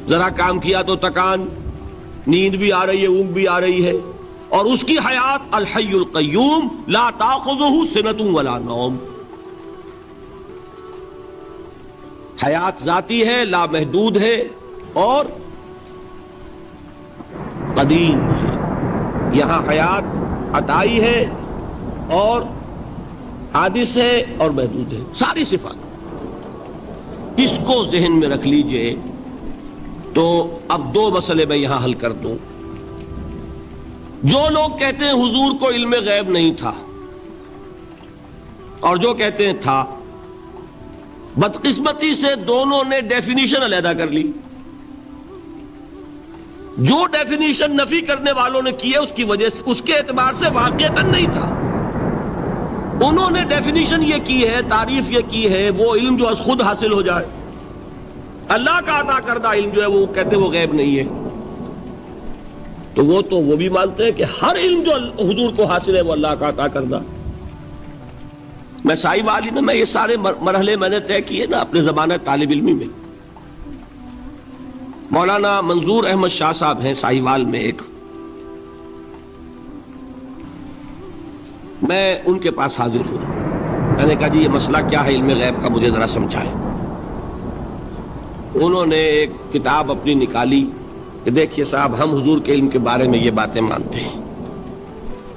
ذرا کام کیا تو تکان، نیند بھی آ رہی ہے، اونگ بھی آ رہی ہے. اور اس کی حیات الحی القیوم لا تاخذہ سنۃ ولا نوم. حیات ذاتی ہے، لامحدود ہے اور قدیم ہے. یہاں حیات عطائی ہے اور حادث ہے اور محدود ہے، ساری صفات. اس کو ذہن میں رکھ لیجئے. تو اب دو مسئلے میں یہاں حل کر دوں. جو لوگ کہتے ہیں حضور کو علم غیب نہیں تھا اور جو کہتے ہیں تھا، بدقسمتی سے دونوں نے ڈیفینیشن علیحدہ کر لی. جو ڈیفینیشن نفی کرنے والوں نے کی ہے اس کی وجہ سے، اس کے اعتبار سے واقعتاً نہیں تھا. انہوں نے ڈیفینیشن یہ کی ہے، تعریف یہ کی ہے، وہ علم جو خود حاصل ہو جائے. اللہ کا عطا کردہ علم جو ہے وہ کہتے ہیں وہ غیب نہیں ہے. تو وہ بھی مانتے ہیں کہ ہر علم جو حضور کو حاصل ہے وہ اللہ کا عطا کردہ. میں سائی والی میں یہ سارے مرحلے میں نے طے کیے نا اپنے زمانہ طالب علمی میں. مولانا منظور احمد شاہ صاحب ہیں سائی وال میں ایک، میں ان کے پاس حاضر ہوں. میں نے کہا جی یہ مسئلہ کیا ہے علم غیب کا، مجھے ذرا سمجھائیں. انہوں نے ایک کتاب اپنی نکالی کہ دیکھیے صاحب، ہم حضور کے علم کے بارے میں یہ باتیں مانتے ہیں.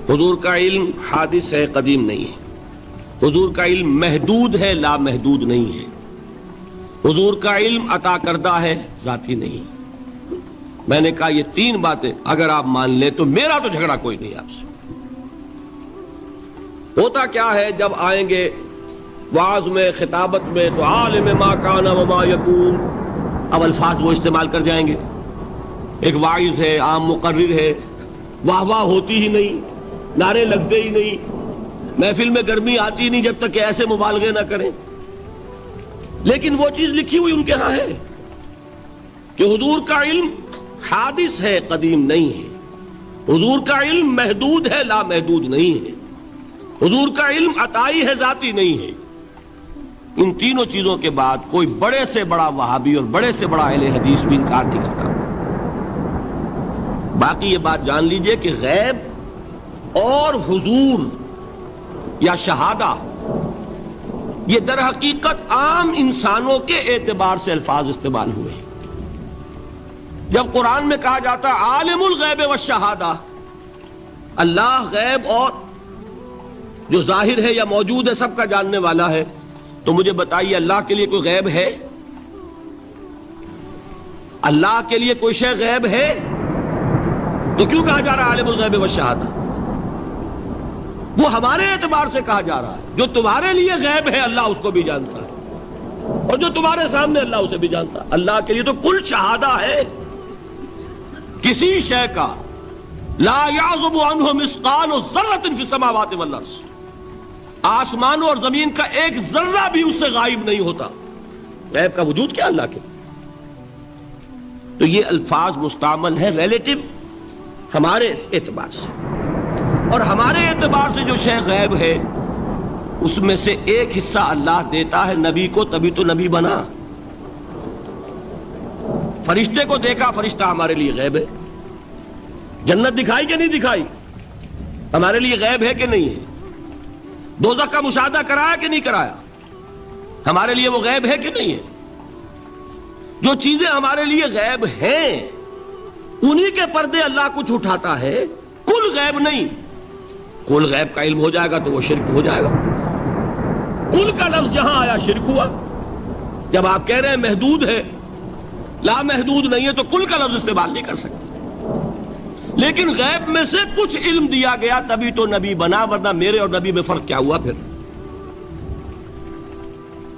حضور کا علم حادث ہے، قدیم نہیں ہے. حضور کا علم محدود ہے، لامحدود نہیں ہے. حضور کا علم عطا کردہ ہے، ذاتی نہیں. میں نے کہا یہ تین باتیں اگر آپ مان لیں تو میرا تو جھگڑا کوئی نہیں آپ سے. ہوتا کیا ہے جب آئیں گے وعظ میں، خطابت میں، تو عالم ما کان وما یکون، اب الفاظ وہ استعمال کر جائیں گے. ایک واعظ ہے، عام مقرر ہے، واہ واہ ہوتی ہی نہیں، نعرے لگتے ہی نہیں، محفل میں گرمی آتی نہیں جب تک کہ ایسے مبالغے نہ کریں. لیکن وہ چیز لکھی ہوئی ان کے ہاں ہے کہ حضور کا علم حادث ہے، قدیم نہیں ہے. حضور کا علم محدود ہے، لامحدود نہیں ہے. حضور کا علم عطائی ہے، ذاتی نہیں ہے. ان تینوں چیزوں کے بعد کوئی بڑے سے بڑا وہابی اور بڑے سے بڑا اہل حدیث بھی انکار نہیں کرتا. باقی یہ بات جان لیجئے کہ غیب اور حضور یا شہادہ یہ در حقیقت عام انسانوں کے اعتبار سے الفاظ استعمال ہوئے. جب قرآن میں کہا جاتا عالم الغیب والشہادہ، اللہ غیب اور جو ظاہر ہے یا موجود ہے سب کا جاننے والا ہے، تو مجھے بتائیے اللہ کے لیے کوئی غیب ہے؟ اللہ کے لیے کوئی شے غیب ہے؟ تو کیوں کہا جا رہا ہے عالم الغیب والشہادہ؟ وہ ہمارے اعتبار سے کہا جا رہا ہے. جو تمہارے لیے غیب ہے اللہ اس کو بھی جانتا ہے، اور جو تمہارے سامنے اللہ اسے بھی جانتا ہے. اللہ کے لیے تو کل شہادہ ہے. کسی شے کا لا یعزب عنہ مثقال ذرۃ فی السماوات والارض، آسمانوں اور زمین کا ایک ذرہ بھی اس سے غائب نہیں ہوتا. غیب کا وجود کیا اللہ کے؟ تو یہ الفاظ مستعمل ہیں ریلیٹو ہمارے اعتبار سے، اور ہمارے اعتبار سے جو شے غیب ہے اس میں سے ایک حصہ اللہ دیتا ہے نبی کو، تبھی تو نبی بنا. فرشتے کو دیکھا، فرشتہ ہمارے لیے غیب ہے. جنت دکھائی کہ نہیں دکھائی، ہمارے لیے غیب ہے کہ نہیں ہے. دوزخ کا مشاہدہ کرایا کہ نہیں کرایا، ہمارے لیے وہ غیب ہے کہ نہیں ہے. جو چیزیں ہمارے لیے غیب ہیں انہی کے پردے اللہ کچھ اٹھاتا ہے، کل غیب نہیں. کل غیب کا علم ہو جائے گا تو وہ شرک ہو جائے گا. کل کا لفظ جہاں آیا شرک ہوا. جب آپ کہہ رہے ہیں محدود ہے، لامحدود نہیں ہے، تو کل کا لفظ استعمال نہیں کر سکتے. لیکن غیب میں سے کچھ علم دیا گیا تبھی تو نبی بنا، ورنہ میرے اور نبی میں فرق کیا ہوا پھر؟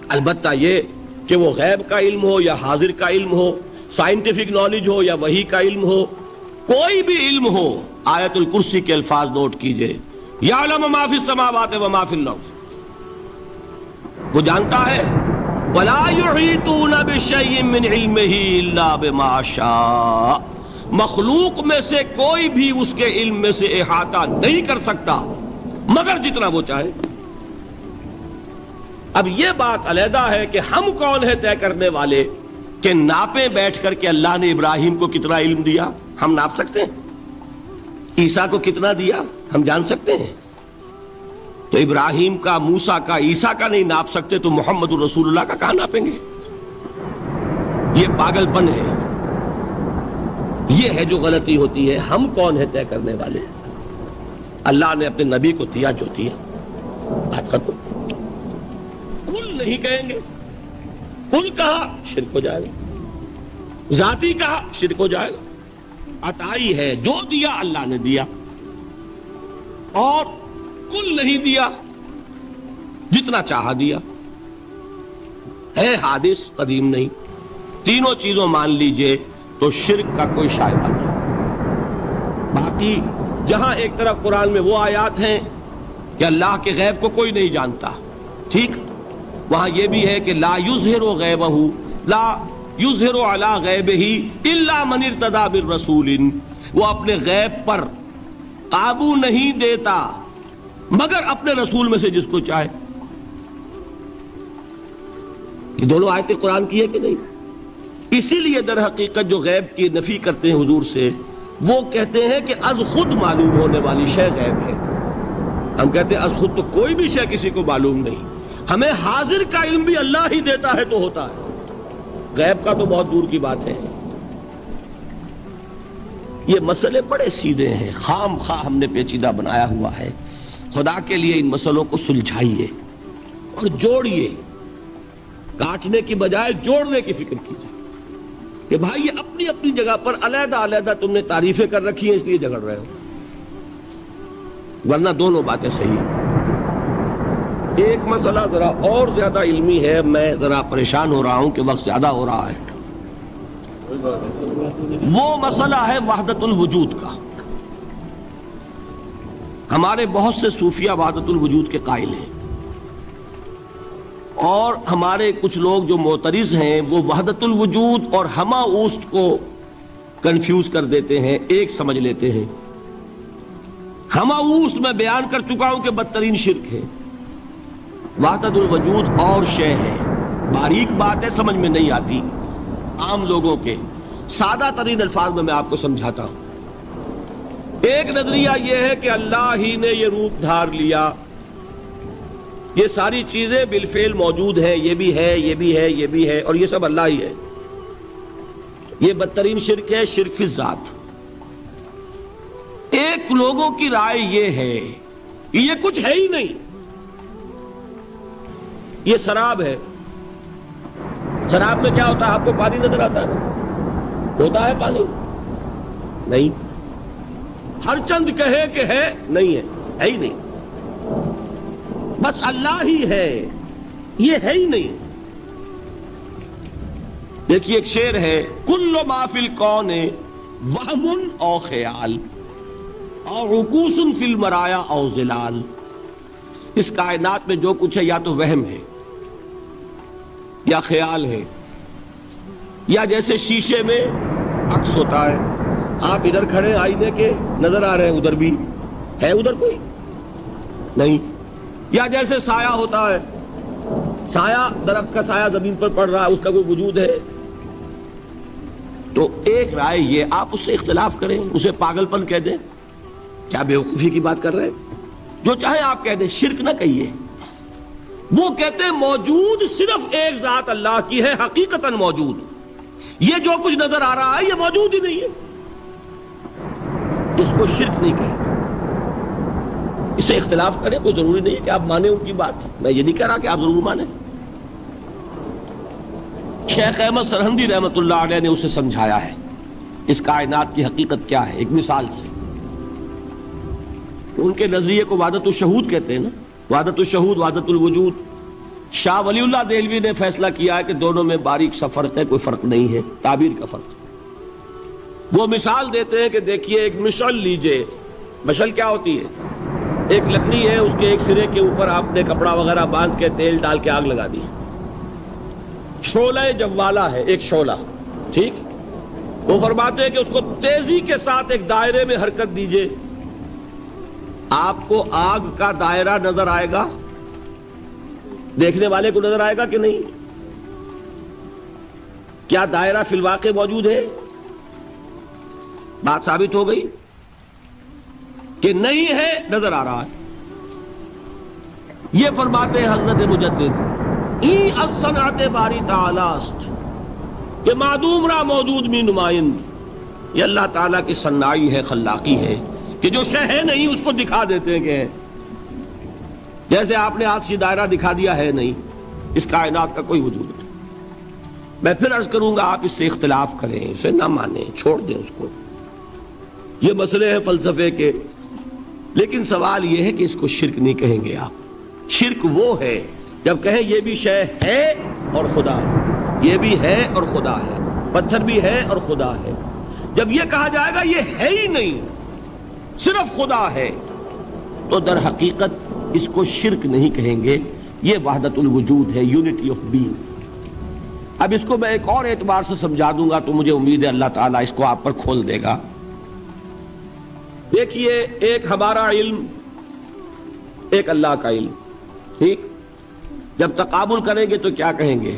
البتہ یہ کہ وہ غیب کا علم ہو یا حاضر کا علم ہو، سائنٹیفک نالج ہو یا وحی کا علم ہو، کوئی بھی علم ہو، آیت الکرسی کے الفاظ نوٹ کیجئے، یعلم ما فی السماوات و ما فی الارض، وہ جانتا ہے ولا یحیطون بشیء من علمہ الا بما شاء، مخلوق میں سے کوئی بھی اس کے علم میں سے احاطہ نہیں کر سکتا مگر جتنا وہ چاہے۔ اب یہ بات علیحدہ ہے کہ ہم کون ہے طے کرنے والے کہ ناپیں بیٹھ کر کہ اللہ نے ابراہیم کو کتنا علم دیا، ہم ناپ سکتے ہیں؟ عیسیٰ کو کتنا دیا ہم جان سکتے ہیں؟ تو ابراہیم کا، موسیٰ کا، عیسیٰ کا نہیں ناپ سکتے تو محمد رسول اللہ کا کہاں ناپیں گے؟ یہ پاگل پن ہے، یہ ہے جو غلطی ہوتی ہے۔ ہم کون ہے طے کرنے والے؟ اللہ نے اپنے نبی کو دیا جو دیا، بات ختم۔ کل نہیں کہیں گے، کل کہا شرک ہو جائے گا، ذاتی کہا شرک ہو جائے گا۔ عطائی ہے، جو دیا اللہ نے دیا، اور کل نہیں دیا، جتنا چاہا دیا، ہے حادث قدیم نہیں۔ تینوں چیزوں مان لیجئے تو شرک کا کوئی شائبہ نہیں۔ باقی جہاں ایک طرف قرآن میں وہ آیات ہیں کہ اللہ کے غیب کو کوئی نہیں جانتا، ٹھیک، وہاں یہ بھی ہے کہ لا یظہر غیبہ، لا یظہر علی غیبہ الا من ارتضی بالرسول، وہ اپنے غیب پر قابو نہیں دیتا مگر اپنے رسول میں سے جس کو چاہے۔ یہ دونوں آیتیں قرآن کی ہے کہ نہیں؟ اسی لیے در حقیقت جو غیب کی نفی کرتے ہیں حضور سے، وہ کہتے ہیں کہ از خود معلوم ہونے والی شے غیب ہے۔ ہم کہتے ہیں از خود تو کوئی بھی شے کسی کو معلوم نہیں، ہمیں حاضر کا علم بھی اللہ ہی دیتا ہے تو ہوتا ہے، غیب کا تو بہت دور کی بات ہے۔ یہ مسئلے بڑے سیدھے ہیں، خام خواہ ہم نے پیچیدہ بنایا ہوا ہے۔ خدا کے لیے ان مسئلوں کو سلجھائیے اور جوڑیے، کاٹنے کی بجائے جوڑنے کی فکر کیجیے کہ بھائی یہ اپنی اپنی جگہ پر علیحدہ علیحدہ تم نے تعریفیں کر رکھی ہیں اس لیے جھگڑ رہے ہو، ورنہ دونوں باتیں صحیح ہیں۔ ایک مسئلہ ذرا اور زیادہ علمی ہے، میں ذرا پریشان ہو رہا ہوں کہ وقت زیادہ ہو رہا ہے۔ وہ مسئلہ ہے وحدت الوجود کا۔ ہمارے بہت سے صوفیہ وحدت الوجود کے قائل ہیں، اور ہمارے کچھ لوگ جو معترض ہیں وہ وحدت الوجود اور ہمہ اوست کو کنفیوز کر دیتے ہیں، ایک سمجھ لیتے ہیں۔ ہمہ اوست میں بیان کر چکا ہوں کہ بدترین شرک ہے، وحدت الوجود اور شے ہے، باریک بات ہے، سمجھ میں نہیں آتی عام لوگوں کے، سادہ ترین الفاظ میں آپ کو سمجھاتا ہوں۔ ایک نظریہ یہ ہے کہ اللہ ہی نے یہ روپ دھار لیا، یہ ساری چیزیں بالفعل موجود ہیں، یہ بھی ہے، یہ بھی ہے، یہ بھی ہے، اور یہ سب اللہ ہی ہے۔ یہ بدترین شرک ہے، شرک فی الذات۔ ایک لوگوں کی رائے یہ ہے کہ یہ کچھ ہے ہی نہیں، یہ شراب ہے۔ شراب میں کیا ہوتا ہے؟ آپ کو پانی نظر آتا ہے؟ ہوتا ہے پانی؟ نہیں۔ ہر چند کہے کہ ہے، نہیں ہے، ہے ہی نہیں، بس اللہ ہی ہے، یہ ہے ہی نہیں۔ دیکھیے ایک شعر ہے، کل ما فی الکون وہم او خیال اور رکوس فی المرایا او ظلال، اس کائنات میں جو کچھ ہے یا تو وہم ہے یا خیال ہے، یا جیسے شیشے میں عکس ہوتا ہے، آپ ادھر کھڑے آئینے کے نظر آ رہے ہیں، ادھر بھی ہے، ادھر کوئی نہیں، یا جیسے سایہ ہوتا ہے، سایہ درخت کا سایہ زمین پر پڑ رہا ہے، اس کا کوئی وجود ہے؟ تو ایک رائے یہ، آپ اس سے اختلاف کریں، اسے پاگل پن کہہ دیں، کیا بیوقوفی کی بات کر رہے ہیں؟ جو چاہے آپ کہہ دیں، شرک نہ کہیے۔ وہ کہتے ہیں موجود صرف ایک ذات اللہ کی ہے، حقیقتاً موجود، یہ جو کچھ نظر آ رہا ہے یہ موجود ہی نہیں ہے، اس کو شرک نہیں کہتے۔ اسے اختلاف کریں، کوئی ضروری نہیں ہے کہ آپ مانیں ان کی بات، میں یہ نہیں کہہ رہا کہ آپ ضرور مانیں۔ شیخ احمد سرہندی رحمۃ اللہ علیہ نے اسے سمجھایا ہے اس کائنات کی حقیقت کیا ہے، ایک مثال سے۔ ان کے نظریے کو وحدت الشہود کہتے ہیں نا، وحدت الشہود، وحدت الوجود۔ شاہ ولی اللہ دہلوی نے فیصلہ کیا ہے کہ دونوں میں باریک سا فرق ہے، کوئی فرق نہیں ہے، تعبیر کا فرق۔ وہ مثال دیتے ہیں کہ دیکھیے ایک مشعل لیجئے، مشعل کیا ہوتی ہے؟ ایک لکڑی ہے، اس کے ایک سرے کے اوپر آپ نے کپڑا وغیرہ باندھ کے تیل ڈال کے آگ لگا دی، شعلہ جوالا ہے، ایک شعلہ، ٹھیک؟ وہ فرماتے ہیں کہ اس کو تیزی کے ساتھ ایک دائرے میں حرکت دیجئے، آپ کو آگ کا دائرہ نظر آئے گا، دیکھنے والے کو نظر آئے گا کہ نہیں؟ کیا دائرہ فی الواقع موجود ہے؟ بات ثابت ہو گئی کہ نہیں ہے، نظر آ رہا ہے۔ یہ فرماتے ہیں حضرت مجدد ای الصنعت باری تعالی است کہ معدوم را موجود میں نمائند، یہ اللہ تعالیٰ کی صنائی ہے، خلاقی ہے کہ جو شے ہے نہیں اس کو دکھا دیتے ہیں کہ ہے، جیسے آپ نے آج سے دائرہ دکھا دیا ہے نہیں، اس کائنات کا کوئی وجود نہیں۔ میں پھر عرض کروں گا آپ اس سے اختلاف کریں، اسے نہ مانیں، چھوڑ دیں اس کو، یہ مسئلے ہیں فلسفے کے، لیکن سوال یہ ہے کہ اس کو شرک نہیں کہیں گے آپ۔ شرک وہ ہے جب کہیں یہ بھی شے ہے اور خدا ہے، یہ بھی ہے اور خدا ہے، پتھر بھی ہے اور خدا ہے۔ جب یہ کہا جائے گا یہ ہے ہی نہیں، صرف خدا ہے، تو در حقیقت اس کو شرک نہیں کہیں گے، یہ وحدت الوجود ہے، یونٹی آف بینگ۔ اب اس کو میں ایک اور اعتبار سے سمجھا دوں گا تو مجھے امید ہے اللہ تعالیٰ اس کو آپ پر کھول دے گا۔ دیکھیے، ایک ہمارا علم، ایک اللہ کا علم، ٹھیک؟ جب تقابل کریں گے تو کیا کہیں گے؟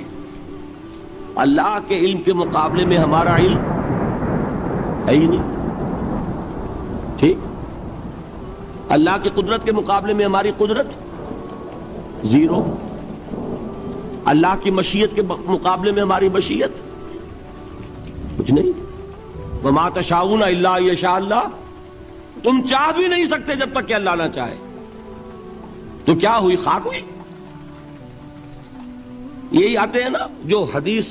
اللہ کے علم کے مقابلے میں ہمارا علم ہے ہی نہیں، ٹھیک؟ اللہ کی قدرت کے مقابلے میں ہماری قدرت زیرو، اللہ کی مشیت کے مقابلے میں ہماری مشیت کچھ نہیں۔ وما تشاؤون الا ان یشاء اللہ، تم چاہ بھی نہیں سکتے جب تک کہ اللہ نہ چاہے۔ تو کیا ہوئی؟ خاک ہوئی۔ یہی آتے ہیں نا جو حدیث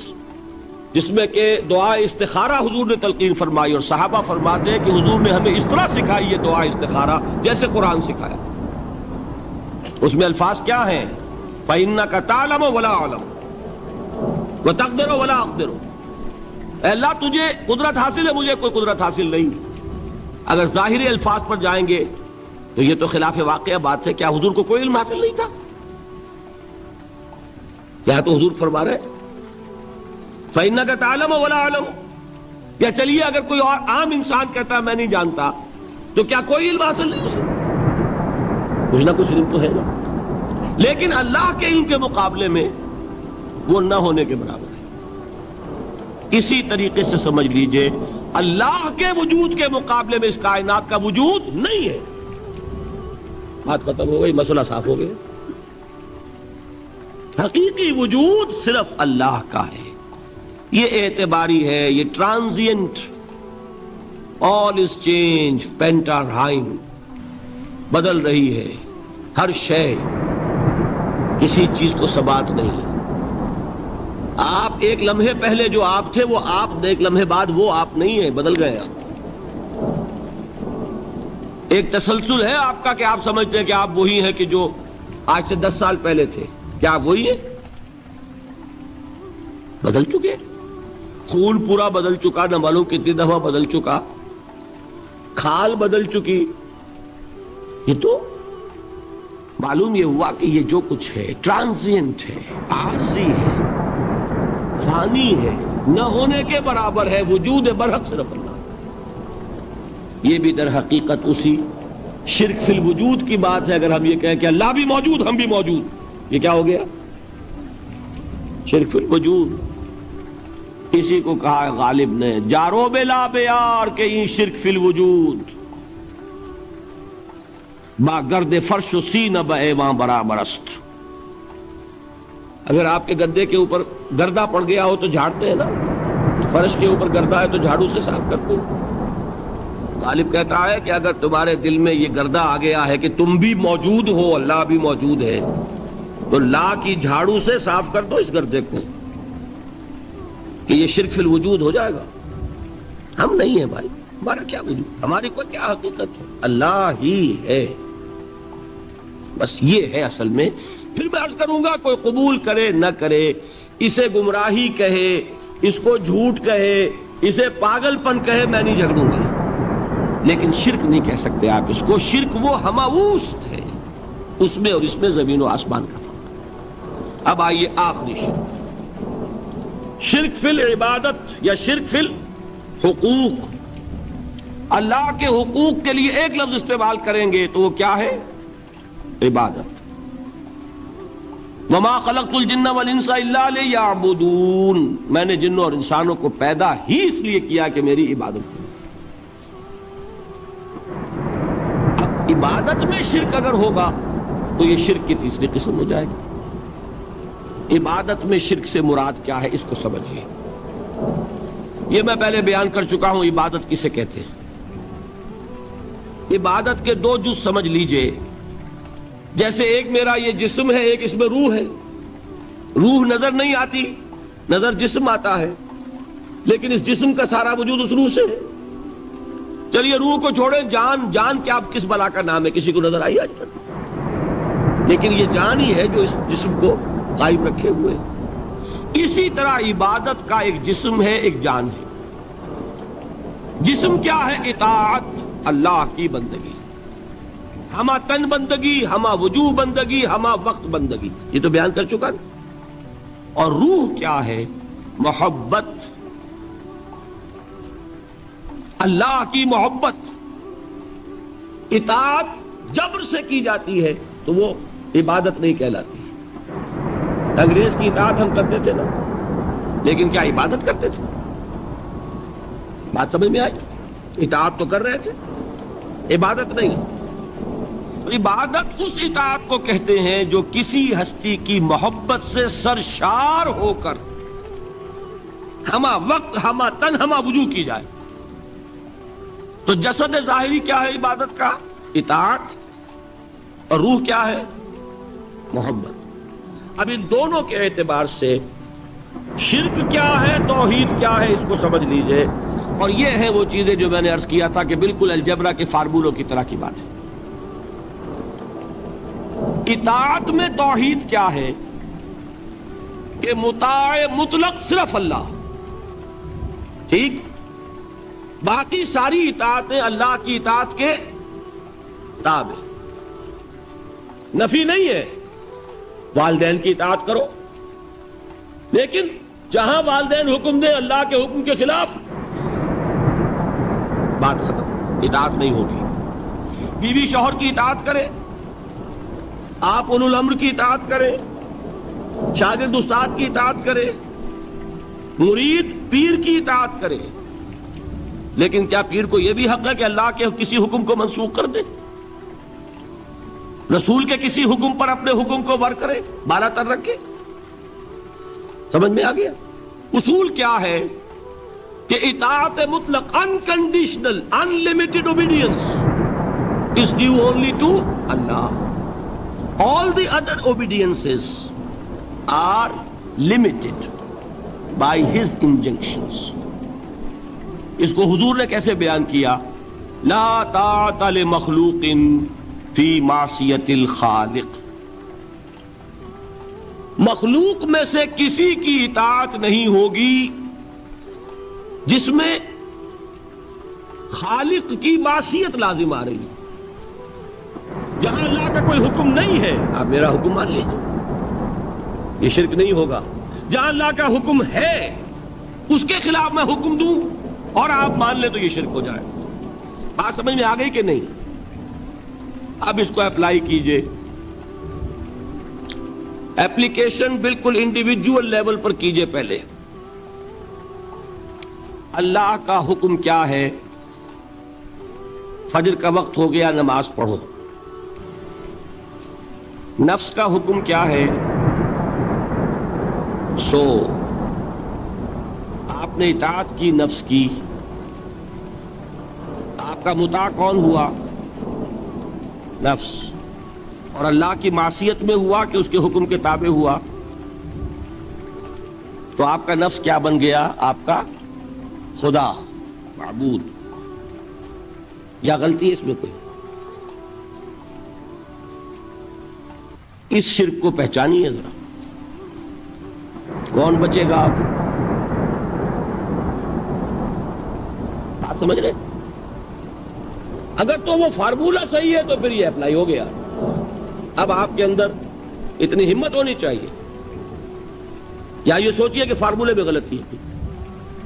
جس میں کہ دعا استخارہ حضور نے تلقین فرمائی، اور صحابہ فرماتے ہیں کہ حضور نے ہمیں اس طرح سکھائی یہ دعا استخارہ جیسے قرآن سکھایا۔ اس میں الفاظ کیا ہیں؟ فَإِنَّكَ تَعْلَمُ وَلَا أَعْلَمُ وَتَقْدِرُ وَلَا أَقْدِرُ، اے اللہ تجھے قدرت حاصل ہے، مجھے کوئی قدرت حاصل نہیں۔ اگر ظاہری الفاظ پر جائیں گے تو یہ تو خلاف واقعہ بات ہے۔ کیا حضور کو کوئی علم حاصل نہیں تھا؟ کیا تو حضور فرما رہے فَإِنَّكَ تَعْلَمُ وَلَا أَعْلَمُ، یا چلیے اگر کوئی اور عام انسان کہتا ہے میں نہیں جانتا، تو کیا کوئی علم حاصل نہیں اسے؟ کچھ نہ کچھ علم تو ہے نا، لیکن اللہ کے علم کے مقابلے میں وہ نہ ہونے کے برابر ہے۔ اسی طریقے سے سمجھ لیجئے اللہ کے وجود کے مقابلے میں اس کائنات کا وجود نہیں ہے۔ بات ختم ہو گئی، مسئلہ صاف ہو گیا۔ حقیقی وجود صرف اللہ کا ہے، یہ اعتباری ہے، یہ ٹرانزینٹ، آل از چینج، پینٹارائم، بدل رہی ہے ہر شے، کسی چیز کو ثبات نہیں۔ آپ ایک لمحے پہلے جو آپ تھے وہ آپ، ایک لمحے بعد وہ آپ نہیں ہیں، بدل گئے آپ۔ ایک تسلسل ہے آپ کا کہ آپ سمجھتے ہیں کہ آپ وہی ہیں کہ جو آج سے 10 سال پہلے تھے۔ کیا آپ وہی ہیں؟ بدل چکے، خون پورا بدل چکا، نہ معلوم کتنی دفعہ بدل چکا، کھال بدل چکی۔ یہ تو معلوم یہ ہوا کہ یہ جو کچھ ہے ٹرانزینٹ ہے، عارضی ہے، فانی ہے، نہ ہونے کے برابر ہے، وجود برحق صرف اللہ۔ یہ بھی در حقیقت اسی شرک فی الوجود کی بات ہے۔ اگر ہم یہ کہیں کہ اللہ بھی موجود ہم بھی موجود، یہ کیا ہو گیا؟ شرک فی الوجود۔ اسی کو کہا ہے غالب نے جارو بلا بیار کہ یہ شرک فی الوجود، با گرد فرش و سینہ با ایوان برابر است۔ اگر آپ کے گدے کے اوپر گردہ پڑ گیا ہو تو جھاڑتے ہیں نا، فرش کے اوپر گردہ ہے تو جھاڑو سے صاف کرتے ہیں۔ غالب کہتا ہے کہ اگر تمہارے دل میں یہ گردہ آ گیا ہے کہ تم بھی موجود ہو، اللہ بھی موجود ہے، تو لا کی جھاڑو سے صاف کر دو اس گردے کو، کہ یہ شرک فی الوجود ہو جائے گا۔ ہم نہیں ہیں بھائی، ہمارا کیا وجود، ہماری کوئی کیا حقیقت ہے، اللہ ہی ہے، بس یہ ہے اصل میں۔ پھر میں عرض کروں گا کوئی قبول کرے نہ کرے، اسے گمراہی کہے، اس کو جھوٹ کہے، اسے پاگل پن کہے، میں نہیں جھگڑوں گا، لیکن شرک نہیں کہہ سکتے آپ اس کو۔ شرک وہ ہماؤست ہے اس میں اور اس میں زمین و آسمان کا فرق۔ اب آئیے آخری شرک، شرک فی العبادت یا شرک فی الحقوق۔ اللہ کے حقوق کے لیے ایک لفظ استعمال کریں گے تو وہ کیا ہے؟ عبادت۔ وما خلقت الجن والانس الا لیعبدون، میں نے جنوں اور انسانوں کو پیدا ہی اس لیے کیا کہ میری عبادت کریں۔ اب عبادت میں شرک اگر ہوگا تو یہ شرک کی تیسری قسم ہو جائے گی۔ عبادت میں شرک سے مراد کیا ہے اس کو سمجھیے۔ یہ میں پہلے بیان کر چکا ہوں عبادت کسے کہتے ہیں۔ عبادت کے دو جز سمجھ لیجئے، جیسے ایک میرا یہ جسم ہے، ایک اس میں روح ہے۔ روح نظر نہیں آتی، نظر جسم آتا ہے، لیکن اس جسم کا سارا وجود اس روح سے ہے۔ چلیے روح کو چھوڑیں، جان کیا کس بلا کا نام ہے؟ کسی کو نظر آئی آج تک؟ لیکن یہ جان ہی ہے جو اس جسم کو قائم رکھے ہوئے۔ اسی طرح عبادت کا ایک جسم ہے، ایک جان ہے۔ جسم کیا ہے؟ اطاعت، اللہ کی بندگی، ہما تن بندگی، ہما وجوہ بندگی، ہما وقت بندگی، یہ تو بیان کر چکا نا۔ اور روح کیا ہے؟ محبت، اللہ کی محبت۔ اطاعت جبر سے کی جاتی ہے تو وہ عبادت نہیں کہلاتی۔ انگریز کی اطاعت ہم کرتے تھے نا، لیکن کیا عبادت کرتے تھے؟ بات سمجھ میں آئی؟ اطاعت تو کر رہے تھے، عبادت نہیں۔ عبادت اس اطاعت کو کہتے ہیں جو کسی ہستی کی محبت سے سرشار ہو کر ہما وقت، ہما تن، ہما وجوہ کی جائے۔ تو جسد ظاہری کیا ہے عبادت کا؟ اطاعت، اور روح کیا ہے؟ محبت۔ اب ان دونوں کے اعتبار سے شرک کیا ہے، توحید کیا ہے، اس کو سمجھ لیجئے۔ اور یہ ہیں وہ چیزیں جو میں نے عرض کیا تھا کہ بالکل الجبرا کے فارمولوں کی طرح کی بات ہے۔ اطاعت میں توحید کیا ہے کہ مطاع مطلق صرف اللہ، ٹھیک؟ باقی ساری اطاعتیں اللہ کی اطاعت کے تابع۔ نفی نہیں ہے، والدین کی اطاعت کرو، لیکن جہاں والدین حکم دیں اللہ کے حکم کے خلاف، بات ختم، اطاعت نہیں ہوگی۔ بیوی شوہر کی اطاعت کرے، آپ اولو الامر کی اطاعت کریں، شاگرد استاد کی اطاعت کرے، مرید پیر کی اطاعت کرے، لیکن کیا پیر کو یہ بھی حق ہے کہ اللہ کے کسی حکم کو منسوخ کر دے؟ رسول کے کسی حکم پر اپنے حکم کو بر کرے، بالا تر رکھے؟ سمجھ میں آ گیا؟ اصول کیا ہے کہ اطاعت مطلق، unconditional, unlimited obedience is due only to Allah. All the other obediences are limited by His injunctions. اس کو حضور نے کیسے بیان کیا؟ لا طاعت لمخلوق فی معصیت الخالق۔ مخلوق میں سے کسی کی اطاعت نہیں ہوگی جس میں خالق کی معصیت لازم آ رہی ہے۔ جہاں اللہ کا کوئی حکم نہیں ہے آپ میرا حکم مان لیجیے، یہ شرک نہیں ہوگا۔ جہاں اللہ کا حکم ہے اس کے خلاف میں حکم دوں اور آپ مان لیں تو یہ شرک ہو جائے۔ بات سمجھ میں آ گئی کہ نہیں؟ اب اس کو اپلائی کیجئے۔ ایپلیکیشن بالکل انڈیویجول لیول پر کیجئے۔ پہلے اللہ کا حکم کیا ہے؟ فجر کا وقت ہو گیا، نماز پڑھو۔ نفس کا حکم کیا ہے؟ سو۔ آپ نے اطاعت کی نفس کی، آپ کا مطاع کون ہوا؟ نفس۔ اور اللہ کی معصیت میں ہوا کہ اس کے حکم کے تابع ہوا، تو آپ کا نفس کیا بن گیا؟ آپ کا خدا، معبود۔ یا غلطی ہے اس میں کوئی؟ اس شرک کو پہچانیے ذرا، کون بچے گا آپ؟ بات سمجھ رہے؟ اگر تو وہ فارمولہ صحیح ہے تو پھر یہ اپلائی ہو گیا۔ اب آپ کے اندر اتنی ہمت ہونی چاہیے، یا یہ سوچئے کہ فارمولے میں غلطی ہے،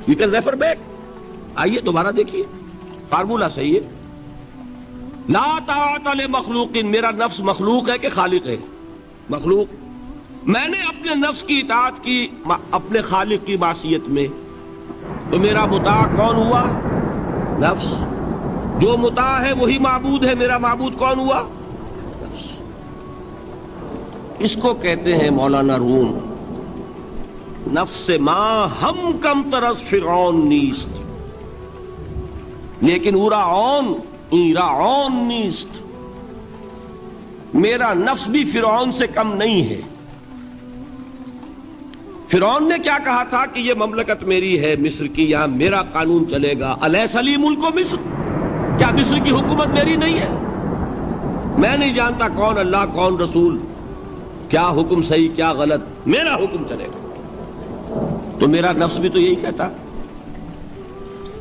یو کین ریفر بیک، آئیے دوبارہ دیکھیے فارمولہ صحیح ہے۔ لا طاعت لمخلوق، میرا نفس مخلوق ہے کہ خالق ہے؟ مخلوق۔ میں نے اپنے نفس کی اطاعت کی اپنے خالق کی معصیت میں، تو میرا مطاع کون ہوا؟ نفس۔ جو مطاع ہے وہی معبود ہے، میرا معبود کون ہوا؟ نفس۔ اس کو کہتے ہیں مولانا روم، نفس ما ہم کم ترس فرعون نیست، لیکن اورا عون ایرا عون نیست، میرا نفس بھی فرعون سے کم نہیں ہے۔ فرعون نے کیا کہا تھا کہ یہ مملکت میری ہے مصر کی، یہاں میرا قانون چلے گا، الیس لی ملک مصر، کیا مصر کی حکومت میری نہیں ہے؟ میں نہیں جانتا کون اللہ کون رسول، کیا حکم صحیح کیا غلط، میرا حکم چلے گا۔ تو میرا نفس بھی تو یہی کہتا،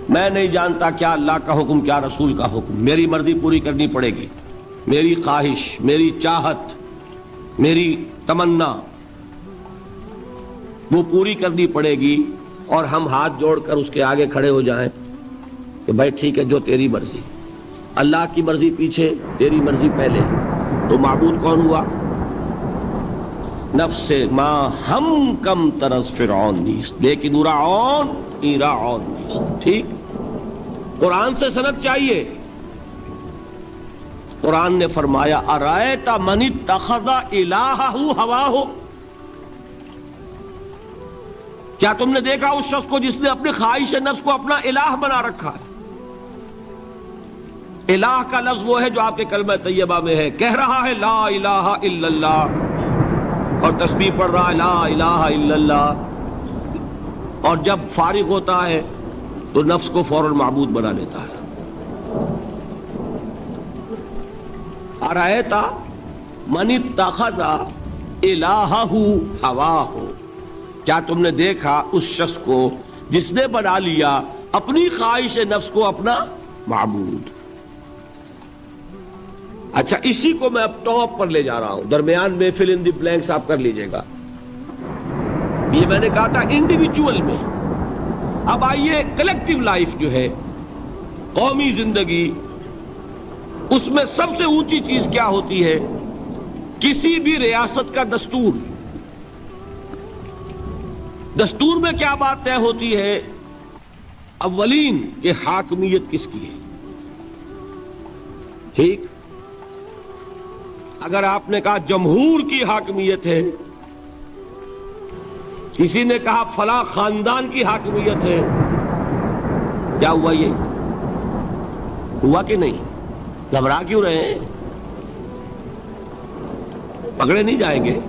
میں نہیں جانتا کیا اللہ کا حکم کیا رسول کا حکم، میری مرضی پوری کرنی پڑے گی، میری خواہش، میری چاہت، میری تمنا وہ پوری کرنی پڑے گی، اور ہم ہاتھ جوڑ کر اس کے آگے کھڑے ہو جائیں کہ بھائی ٹھیک ہے جو تیری مرضی، اللہ کی مرضی پیچھے تیری مرضی پہلے، تو معبود کون ہوا؟ نفس ما ہم کم ترس فرعون نیست، لیکن اورا عون ایرا عون نیست۔ ٹھیک، قرآن سے سند چاہیے۔ قرآن نے فرمایا ارائیت من اتخذ الہہ ہواہ، کیا تم نے دیکھا اس شخص کو جس نے اپنے خواہش نفس کو اپنا الہ بنا رکھا ہے؟ الہ کا لفظ وہ ہے جو آپ کے کلمہ طیبہ میں ہے، کہہ رہا ہے لا الہ الا اللہ، اور تسبیح پڑھ رہا ہے لا الہ الا اللہ، اور جب فارغ ہوتا ہے تو نفس کو فوراً معبود بنا لیتا ہے۔ ارائیت من اتخذ الہہ ہواہ، کیا تم نے دیکھا اس شخص کو جس نے بنا لیا اپنی خواہش نفس کو اپنا معبود؟ اچھا، اسی کو میں اب ٹاپ پر لے جا رہا ہوں، درمیان میں فل ان دی بلینکس آپ کر لیجئے گا۔ یہ میں نے کہا تھا انڈیویجول میں، اب آئیے کلیکٹیو لائف جو ہے، قومی زندگی، اس میں سب سے اونچی چیز کیا ہوتی ہے؟ کسی بھی ریاست کا دستور۔ دستور میں کیا بات طے ہوتی ہے؟ اولین کہ حاکمیت کس کی ہے؟ ٹھیک، اگر آپ نے کہا جمہور کی حاکمیت ہے، کسی نے کہا فلاں خاندان کی حاکمیت ہے، کیا ہوا؟ یہ ہوا کہ نہیں؟ گھبرا کیوں رہے ہیں؟ پکڑے نہیں جائیں گے۔